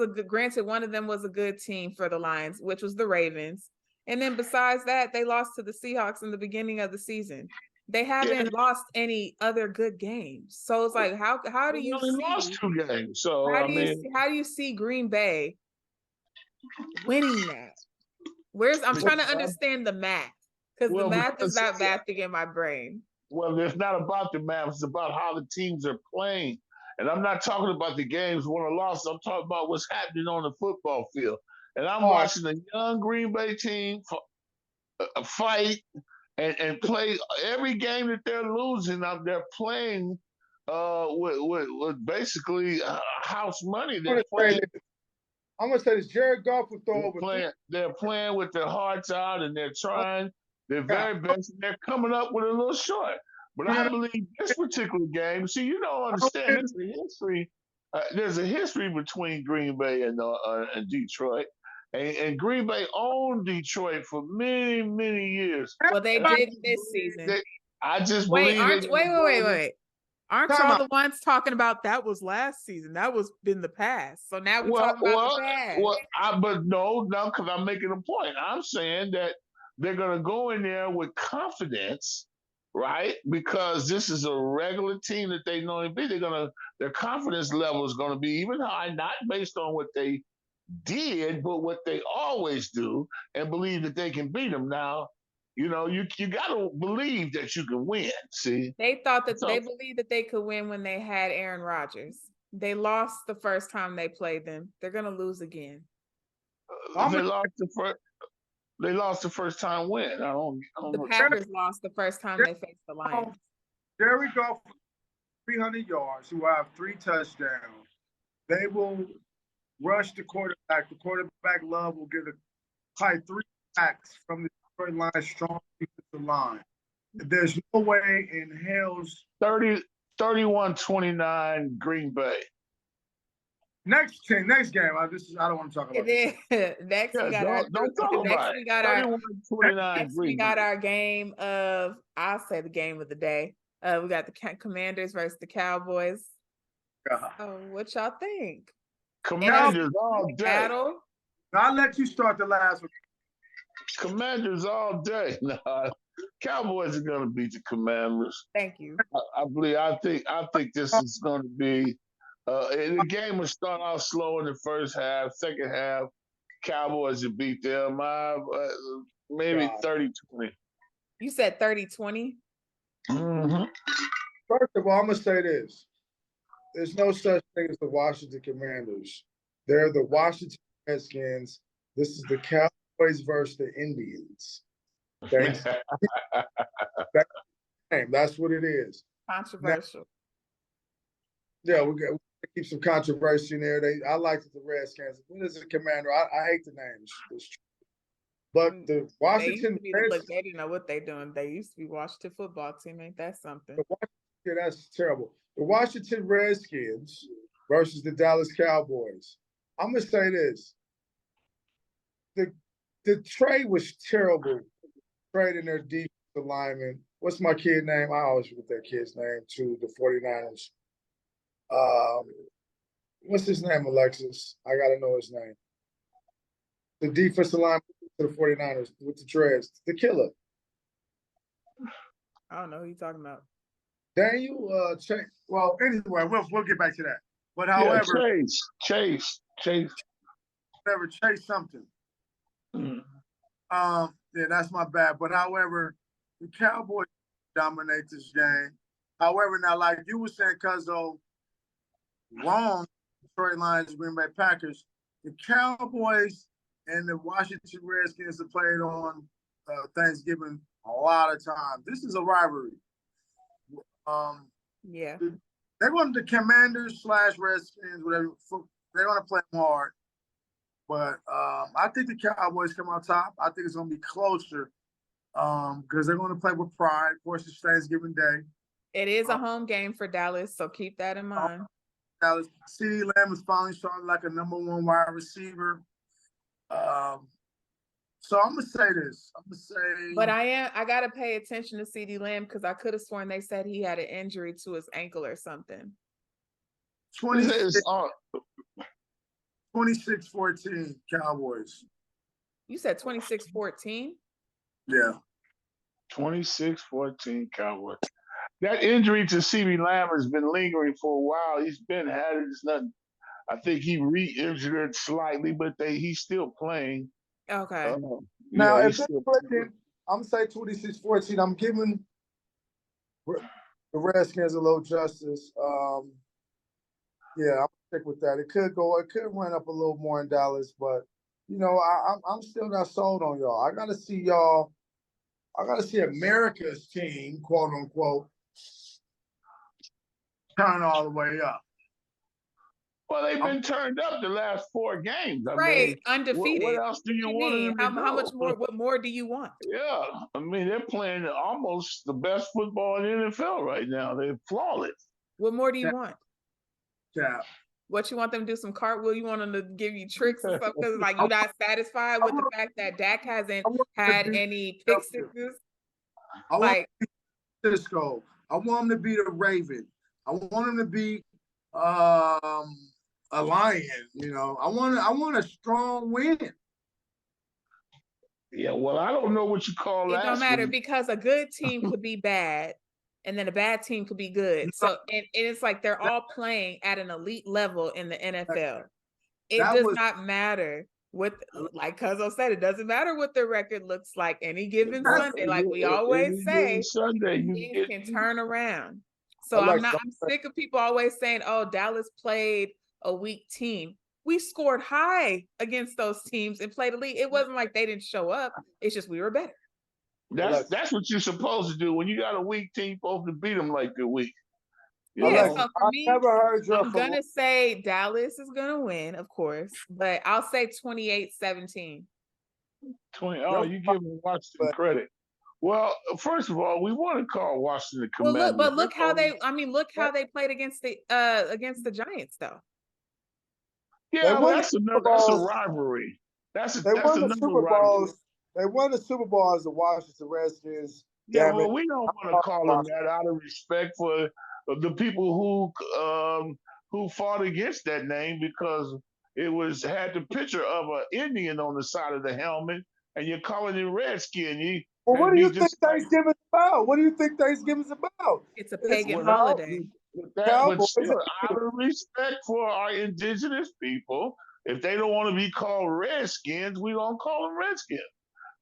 one of them was a good team for the Lions, which was the Ravens. And then besides that, they lost to the Seahawks in the beginning of the season. They haven't lost any other good games. So it's like, how do you only lost see 2 games. So how do you see Green Bay winning that? I'm trying to understand the math, because the math is not mathing in my brain. Well, it's not about the math, it's about how the teams are playing. And I'm not talking about the games won or lost. I'm talking about what's happening on the football field. And I'm watching a young Green Bay team fight and play every game that they're losing. They're playing with basically house money. They're playing. I'm gonna say this: Jared Goff will throw over. They're playing with their hearts out, and they're trying their very best. And they're coming up with a little short. But I believe this particular game. See, you don't understand. There's a history. There's a history between Green Bay and Detroit. And Green Bay owned Detroit for many, many years. Well, they did this season. I just believe. Wait. Aren't y'all the ones talking about that was last season? That was in the past. So now we're talking about the past. But no, because I'm making a point. I'm saying that they're going to go in there with confidence, right? Because this is a regular team that they know to be. Their confidence level is going to be even high, not based on what they did, but what they always do, and believe that they can beat them. Now, you got to believe that you can win. See, they believed that they could win when they had Aaron Rodgers. They lost the first time they played them. They're gonna lose again. They lost the first time when? I don't the Packers lost the first time they faced the Lions. There we go. 300 yards, who have 3 touchdowns. They will rush the quarterback. The quarterback Love will get probably 3 sacks from the Detroit Lions' strong defensive line. There's no way in hell's 31-29 Green Bay. Next game. I don't want to talk about it. Next we got our game of, I'll say the game of the day. We got the Commanders versus the Cowboys. So what y'all think? Commanders all day. Battle. I'll let you start the last one. Commanders all day. Nah, Cowboys are going to beat the Commanders. Thank you. I think this is going to be. The game will start off slow in the first half. Second half, Cowboys will beat them. Maybe 30-20. You said 30-20? Mm-hmm. First of all, I'm going to say this. There's no such thing as the Washington Commanders. They're the Washington Redskins. This is the Cowboys versus the Indians. Thanks. That's what it is. Controversial. Now, we got to keep some controversy in there. I like the Redskins. What is a Commander? I hate the names. But the Washington Redskins, they didn't know what they're doing. They used to be Washington football team. Ain't that something? Yeah, that's terrible. The Washington Redskins versus the Dallas Cowboys. I'm gonna say this: the trade was terrible. Trading their defensive lineman. What's my kid name? I always forget that kid's name to the 49ers. What's his name, Alexis? I gotta know his name. The defensive lineman to the 49ers with the dreads, the killer. I don't know who you're talking about. Daniel, well, anyway, we'll get back to that. But however, Chase. Whatever, Chase something. Mm. Yeah, that's my bad. But however, the Cowboys dominate this game. However, now like you were saying, Cuzzo, wrong. Detroit Lions, Green Bay Packers. The Cowboys and the Washington Redskins have played on Thanksgiving a lot of times. This is a rivalry. Yeah. They want the Commanders / Redskins, whatever. They want to play them hard. But I think the Cowboys come on top. I think it's going to be closer because they're going to play with pride. Of course, it's Thanksgiving Day. It is a home game for Dallas, so keep that in mind. Dallas, CeeDee Lamb is finally starting like a #1 wide receiver. So I'm gonna say this. I'm gonna say. But I gotta pay attention to CeeDee Lamb because I could have sworn they said he had an injury to his ankle or something. 26-14 Cowboys. You said 26-14? Yeah. 26-14 Cowboys. That injury to CeeDee Lamb has been lingering for a while. He's been had it. It's nothing. I think he re-injured it slightly, but he's still playing. Okay. Now, yeah, if it's clicking, I'm gonna say 26-14. I'm giving the Redskins a little justice. Yeah, I'll stick with that. It could run up a little more in Dallas, but I'm still not sold on y'all. I gotta see America's team, quote unquote, turn all the way up. Well, they've been turned up the last 4 games. I Right, mean, undefeated. What else do you want them to do? How much more? What more do you want? Yeah, I mean, they're playing almost the best football in the NFL right now. They're flawless. What more do you want? Yeah. What you want them to do? Some cartwheel? You want them to give you tricks and stuff? Because like you're not satisfied with the fact that Dak hasn't had any pick sixes. Like Cisco, I want him to be the Raven. I want him to be a lion. I want a strong win. Yeah, well, I don't know what you call that. It don't matter because a good team could be bad, and then a bad team could be good. So and it's like they're all playing at an elite level in the NFL. It does not matter what, like Cuzzo said, it doesn't matter what the record looks like any given Sunday. Like we always say, Sunday things can turn around. So I'm sick of people always saying, "Oh, Dallas played a weak team." We scored high against those teams and played elite. It wasn't like they didn't show up. It's just we were better. That's what you're supposed to do. When you got a weak team, you're supposed to beat them like they're weak. Yeah, so for me, I'm going to say Dallas is going to win, of course, but I'll say 28-17. Oh, you giving Washington credit. Well, first of all, we want to call Washington Commanders. Well, look how they played against the Giants, though. Yeah, well, that's a rivalry. They won the Super Bowl as the Washington Redskins. Yeah, well, we don't want to call them that out of respect for the people who fought against that name, because it had the picture of an Indian on the side of the helmet, and you're calling it Redskin. What do you think Thanksgiving's about? What do you think Thanksgiving's about? It's a pagan holiday. But still, out of respect for our indigenous people, if they don't want to be called Redskins, we don't call them Redskins.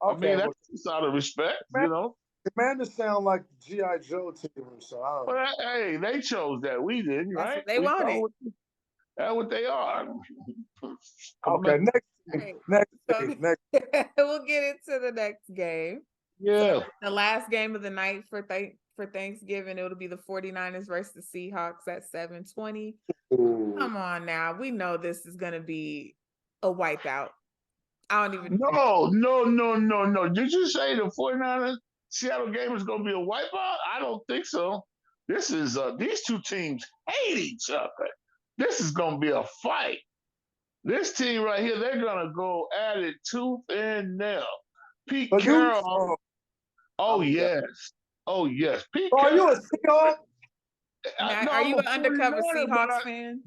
Okay, I mean, that's out of respect, Commanders sound like the G.I. Joe team, so I don't know. Well, hey, they chose that. We didn't, right? They wanted. That's what they are. Okay, next game. We'll get into the next game. Yeah. So the last game of the night for Thanksgiving, it'll be the 49ers versus the Seahawks at 7:20. Come on now. We know this is going to be a wipeout. I don't even No. Did you say the 49ers Seattle game is going to be a wipeout? I don't think so. This is these two teams hate each other. This is going to be a fight. This team right here, they're going to go at it tooth and nail. Pete Carroll. Oh, yes. Pete Carroll. Are you a Seahawks? Are you an undercover Seahawks fan?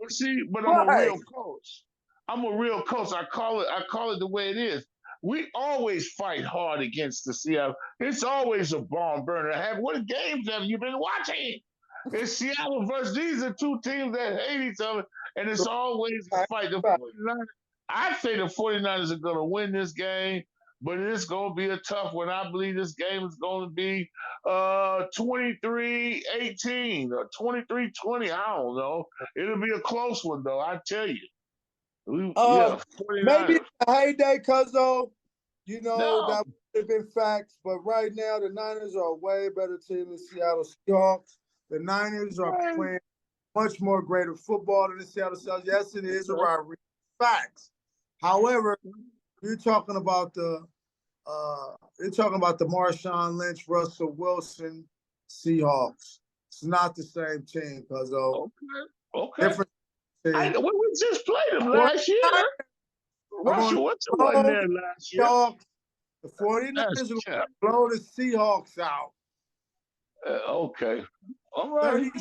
But I'm a real coach. I call it the way it is. We always fight hard against the Seattle. It's always a barn burner. What games have you been watching? It's Seattle versus these are two teams that hate each other, and it's always a fight. I say the 49ers are going to win this game, but it's going to be a tough one. I believe this game is going to be 23-18 or 23-20. I don't know. It'll be a close one, though, I tell you. Maybe a heyday, Cuzzo. That would have been facts. But right now, the Niners are a way better team than Seattle Seahawks. The Niners are playing much more greater football than the Seattle Seahawks. Yes, it is a rivalry. Facts. However, you're talking about the Marshawn Lynch, Russell Wilson Seahawks. It's not the same team, Cuzzo. Okay. Different team. We just played them last year. Russell Wilson wasn't there last year. The 49ers That's are going cap. to blow the Seahawks out. Okay. All right.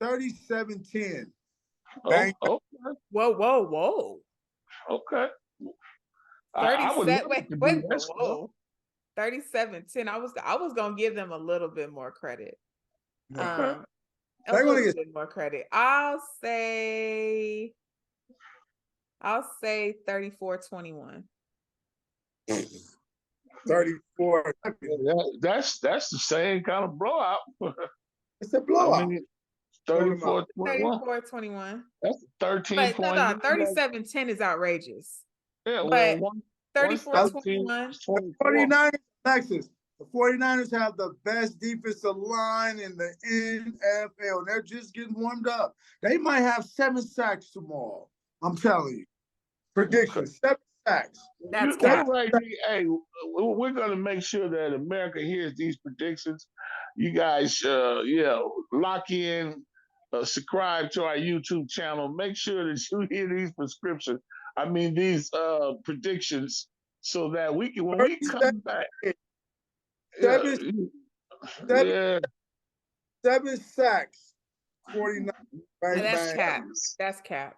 37-10. Oh, okay. Whoa. Okay. I would 37. love Wait, it to be wait, that score. whoa. 37-10. I was gonna give them a little bit more credit. Okay. A They're gonna little get bit more credit. I'll say 34-21. 34. That's the same kind of blowout. It's a I blowout. mean, 34-21. 34-21. That's 13 But no, points. 37-10 is outrageous. Yeah, But well, 34-21. 24. 49ers, Texas. The 49ers have the best defensive line in the NFL. They're just getting warmed up. They might have 7 sacks tomorrow. I'm telling you. Prediction, 7 sacks. That's You're cap. right. Hey, we're going to make sure that America hears these predictions. You guys, lock in, subscribe to our YouTube channel. Make sure that you hear these these predictions, so that we can, when we come back, Seven, yeah, 7 sacks. 49. Bang, That's bang. cap. That's cap.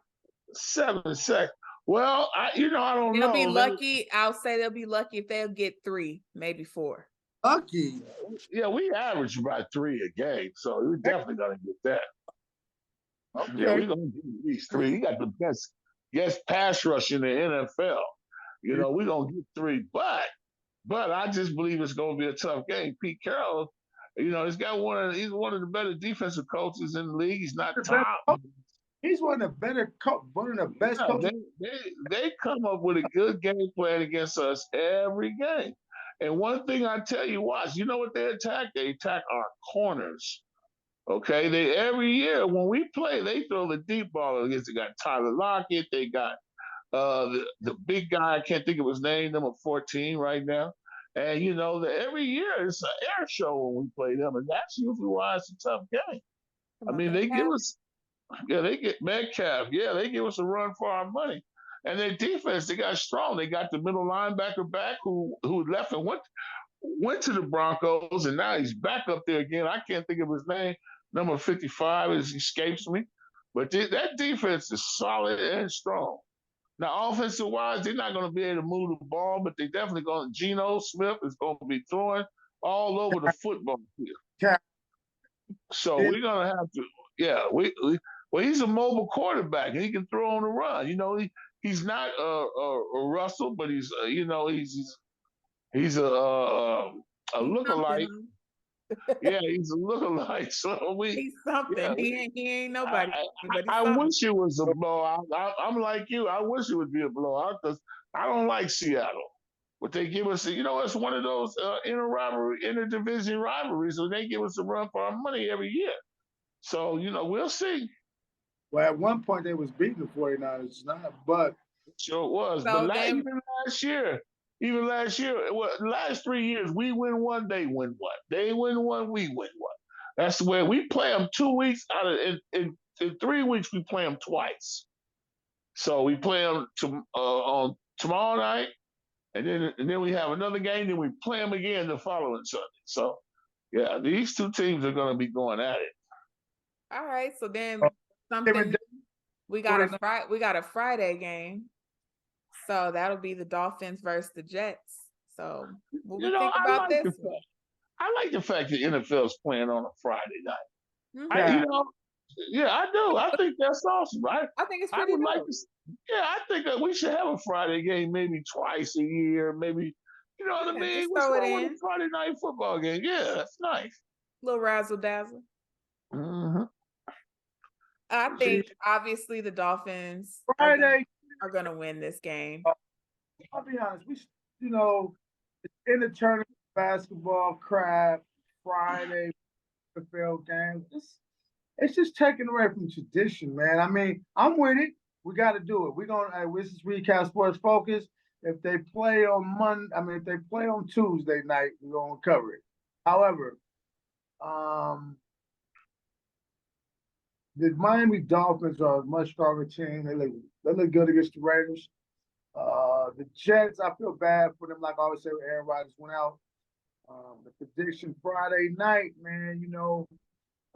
7 seconds. Well, I don't They'll know. be lucky. I'll say they'll be lucky if they'll get 3, maybe 4. Lucky. Yeah, we average about 3 a game, so we're definitely gonna get that. Okay. Yeah, we're gonna get at least 3. You got the best pass rush in the NFL. We're gonna get 3, but I just believe it's gonna be a tough game. Pete Carroll, he's one of the better defensive coaches in the league. He's not top. He's one of the best coaches. They come up with a good game plan against us every game. And one thing I tell you, watch, you know what they attack? They attack our corners. Okay, every year when we play, they throw the deep ball against. They got Tyler Lockett. They got the big guy. I can't think of his name. Number 14 right now. And every year it's an air show when we play them, and that's usually why it's a tough game. I mean, they give us. Yeah, they get Metcalf. Yeah, they give us a run for our money. And their defense, they got strong. They got the middle linebacker back who left and went to the Broncos, and now he's back up there again. I can't think of his name. Number 55 escapes me. But that defense is solid and strong. Now, offensive wise, they're not going to be able to move the ball, but they definitely going to. Geno Smith is going to be throwing all over the football field. So we're going to have to, well, he's a mobile quarterback, and he can throw on the run. He's not a Russell, but he's he's a lookalike. Yeah, he's a lookalike. So he's something. Yeah, he ain't nobody. I wish it was a blowout. I'm like you. I wish it would be a blowout because I don't like Seattle. But they give us, it's one of those interdivision rivalries, so they give us a run for our money every year. So, we'll see. Well, at one point they was beating the 49ers, but sure it was. So but even last year, the last 3 years, we win one, they win one. They win one, we win one. That's where we play them 2 weeks out of in 3 weeks. We play them twice. So we play them on tomorrow night, and then we have another game. Then we play them again the following Sunday. So yeah, these two teams are going to be going at it. All right, so then we got a Friday game, so that'll be the Dolphins versus the Jets. So what we think about this? I like the fact that NFL is playing on a Friday night. Mm-hmm. I do. I think that's awesome. I think it's pretty dope. I think that we should have a Friday game maybe twice a year, maybe. You know what I mean? What's wrong with a Friday night football game? Yeah, that's nice. Little razzle dazzle. Mm-hmm. I think obviously the Dolphins Friday are gonna win this game. I'll be honest, it's in the tournament basketball crap Friday NFL game. It's just taken away from tradition, man. I mean, I'm with it. We got to do it. We're gonna. This is Recap Sports Focus. If they play on if they play on Tuesday night, we're gonna cover it. However, the Miami Dolphins are a much stronger team. They look good against the Raiders. The Jets, I feel bad for them. Like I always say, Aaron Rodgers went out. The prediction Friday night, man.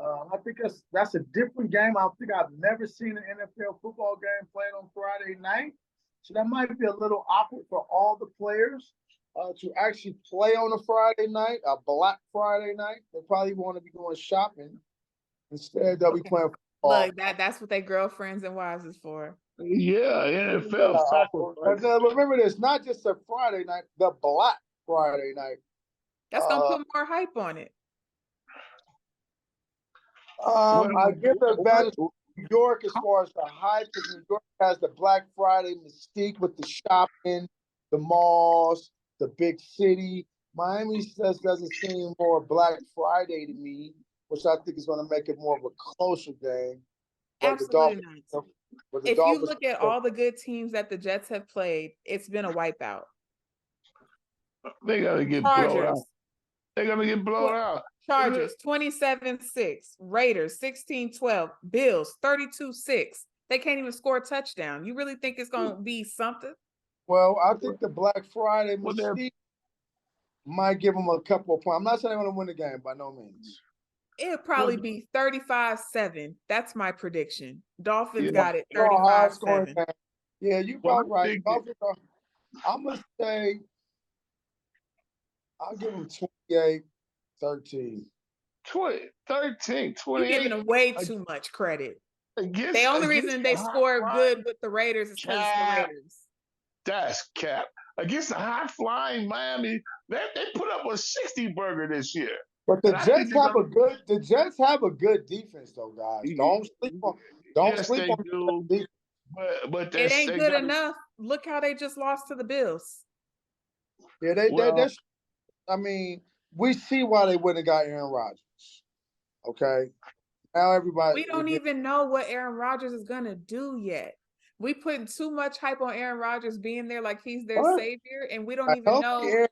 I think that's a different game. I think I've never seen an NFL football game played on Friday night. So that might be a little awkward for all the players to actually play on a Friday night, a Black Friday night. They probably want to be going shopping. Instead, they'll be playing football. Look, that's what their girlfriends and wives is for. Yeah, NFL sacrifice. Remember this, not just a Friday night, the Black Friday night. That's going to put more hype on it. I give the advantage to New York as far as the hype, because New York has the Black Friday mystique with the shopping, the malls, the big city. Miami just doesn't seem more Black Friday to me, which I think is going to make it more of a closer game. Absolutely not. If you look at all the good teams that the Jets have played, it's been a wipeout. They got to get blown out. They're going to get blown out. Chargers 27-6, Raiders 16-12, Bills 32-6. They can't even score a touchdown. You really think it's going to be something? Well, I think the Black Friday mystique might give them a couple of points. I'm not saying they're going to win the game by no means. It'll probably be 35-7. That's my prediction. Dolphins got it 35-7. Yeah, you probably right. I'm going to say I'll give them 28-13. 13, 28. You're giving them way too much credit. The only reason they scored good with the Raiders is because it's the Raiders. That's cap. Against the high-flying Miami, they put up a 60 burger this year. But the Jets have a good defense, though, guys. Don't sleep on. Defense. But it ain't good enough. Look how they just lost to the Bills. Yeah, I mean, we see why they wouldn't have got Aaron Rodgers. Okay, now everybody. We don't even know what Aaron Rodgers is gonna do yet. We putting too much hype on Aaron Rodgers being there like he's their savior, and we don't even know the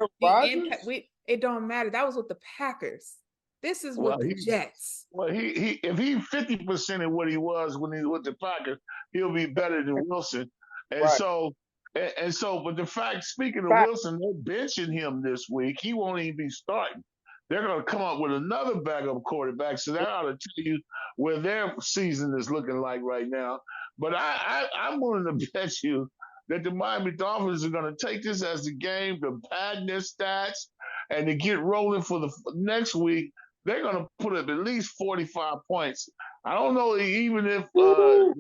impact. It don't matter. That was with the Packers. This is with the Jets. Well, he if he 50% of what he was when he was with the Packers, he'll be better than Wilson. And so, but the fact, speaking of Wilson, they're benching him this week. He won't even be starting. They're going to come up with another backup quarterback. So that ought to tell you where their season is looking like right now. But I'm willing to bet you that the Miami Dolphins are going to take this as a game to pad their stats and to get rolling for the next week. They're going to put up at least 45 points. I don't know even if I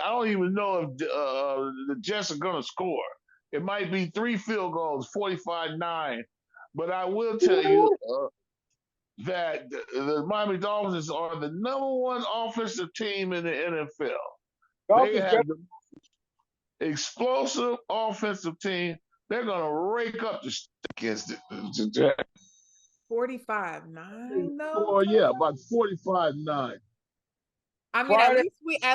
don't even know if the Jets are going to score. It might be 3 field goals, 45-9. But I will tell you that the Miami Dolphins are the #1 offensive team in the NFL. They have the explosive offensive team. They're going to rake up the against the Jets. 45-9, though? Oh, yeah, about 45-9. I mean, at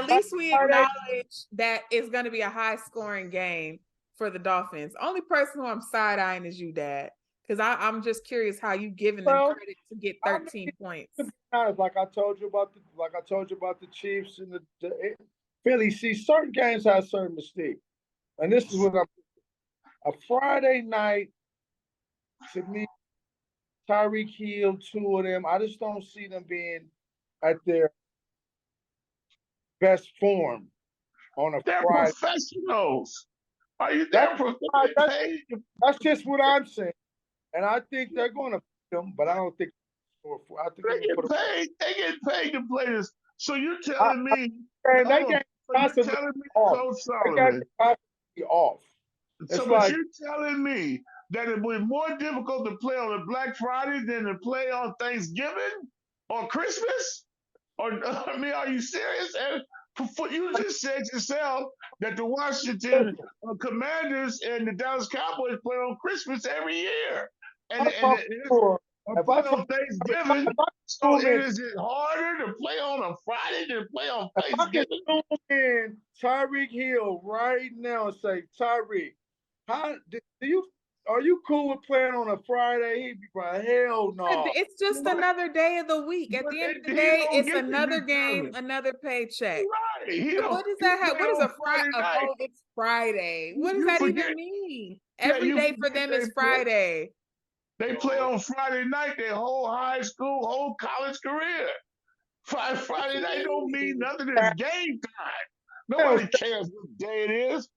least we acknowledge that it's going to be a high-scoring game for the Dolphins. Only person who I'm side-eyeing is you, Dad, because I'm just curious how you giving them credit to get 13 points. Like I told you about the Chiefs and the Philly. See, certain games have certain mystique, and this is what a Friday night to me. Tyreek Hill, 2 of them. I just don't see them being at their best form on a They're Friday. Professionals. Are you That's just what I'm saying, and I think they're going to beat them, but I don't think. They get paid to play this. So you're telling me? They get constantly off. But you're telling me that it would be more difficult to play on a Black Friday than to play on Thanksgiving or Christmas? Or I mean, are you serious? And you just said yourself that the Washington Commanders and the Dallas Cowboys play on Christmas every year. And on Thanksgiving, so is it harder to play on a Friday than to play on Thanksgiving? I can zoom in Tyreek Hill right now and say, Tyreek, how do you are you cool with playing on a Friday? He'd be like, hell no. It's just another day of the week. At the end of the day, it's another game, another paycheck. Right. What does that have? What is a Friday? Night. Oh, it's Friday. What does that even mean? Yeah, Every day for them is Friday. They play on Friday night their whole high school, whole college career. Friday night don't mean nothing. It's game time. Nobody cares what day it is.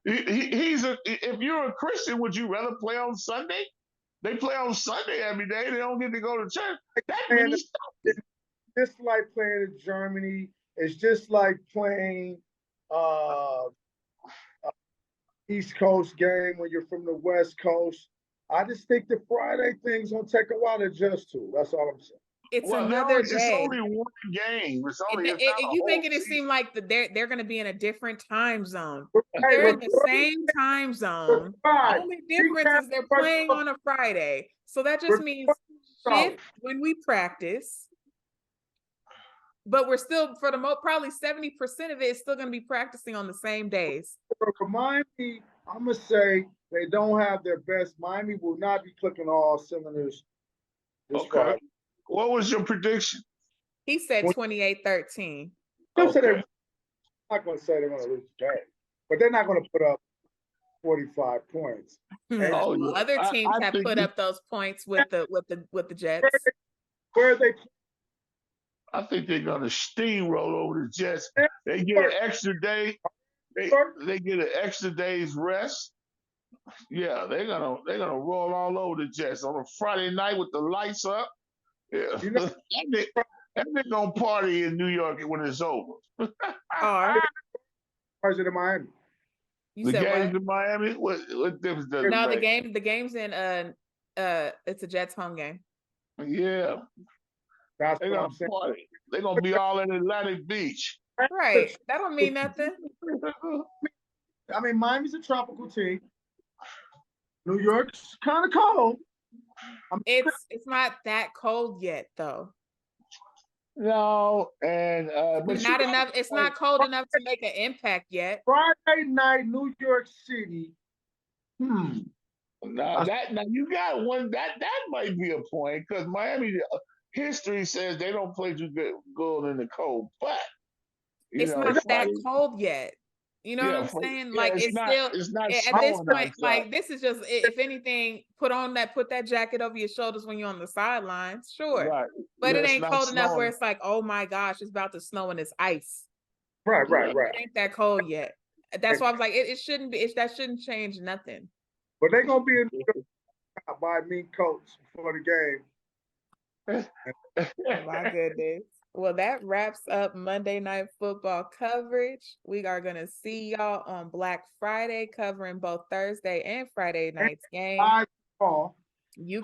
If you're a Christian, would you rather play on Sunday? They play on Sunday every day. They don't get to go to church. That means something. Just like playing in Germany. It's just like playing East Coast game when you're from the West Coast. I just think the Friday thing's gonna take a while to adjust to. That's all I'm saying. It's another day. It's only one game. It's only you making it seem like they're going to be in a different time zone. They're in the same time zone. The only difference is they're playing on a Friday. So that just means shift when we practice. But we're still, for the most, probably 70% of it is still going to be practicing on the same days. For Miami, I'm going to say they don't have their best. Miami will not be clicking all cylinders this Friday. What was your prediction? He said 28-13. I'm not going to say they're going to lose the game, but they're not going to put up 45 points. Other teams have put up those points with the Jets. Where are they? I think they're going to steamroll over the Jets. They get an extra day. They get an extra day's rest. Yeah, they're gonna roll all over the Jets on a Friday night with the lights up. Yeah, they're gonna party in New York when it's over. Or is it in Miami? You said game's what? In Miami? What difference does it make? The game's in it's a Jets home game. Yeah. That's they're gonna party. They're gonna be all in Atlantic Beach. Right. That don't mean nothing. I mean, Miami's a tropical team. New York's kind of cold. It's not that cold yet, though. No, and but not enough. It's not cold enough to make an impact yet. Friday night, New York City. Now you got one that might be a point because Miami history says they don't play too good in the cold, but it's not that cold yet. You know what I'm saying? Like it's not at this point. Like this is just, if anything, put that jacket over your shoulders when you're on the sidelines, sure. Right. But it ain't cold enough where it's like, oh my gosh, it's about to snow and it's ice. Right. It ain't that cold yet. That's why I was like, it shouldn't be. That shouldn't change nothing. But they're gonna be in by a mean coach before the game. My goodness. Well, that wraps up Monday Night Football coverage. We are going to see y'all on Black Friday, covering both Thursday and Friday night's game. And we're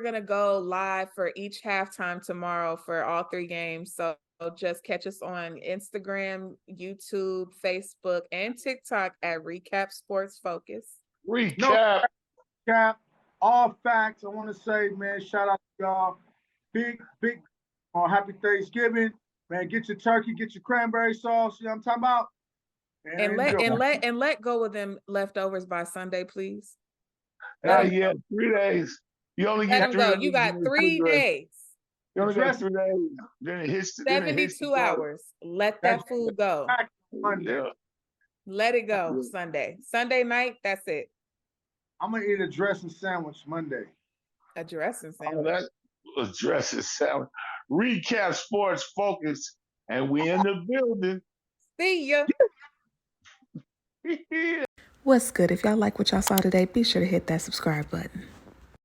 going to go live for each halftime tomorrow for all three games. So just catch us on Instagram, YouTube, Facebook, and TikTok at Recap Sports Focus. Recap. All facts. I want to say, man, shout out to y'all. Big, happy Thanksgiving, man. Get your turkey, get your cranberry sauce. You know what I'm talking about? And let go of them leftovers by Sunday, please. Yeah, 3 days. You only get 3 days. You got 3 days. You only got 3 days. Then it hits 72 hours. Let that food go. Yeah. Let it go. Sunday. Sunday night, that's it. I'm gonna eat a dressing sandwich Monday. A dressing sandwich. A dressing sandwich. Recap Sports Focus, and we in the building. See ya. What's good? If y'all like what y'all saw today, be sure to hit that subscribe button.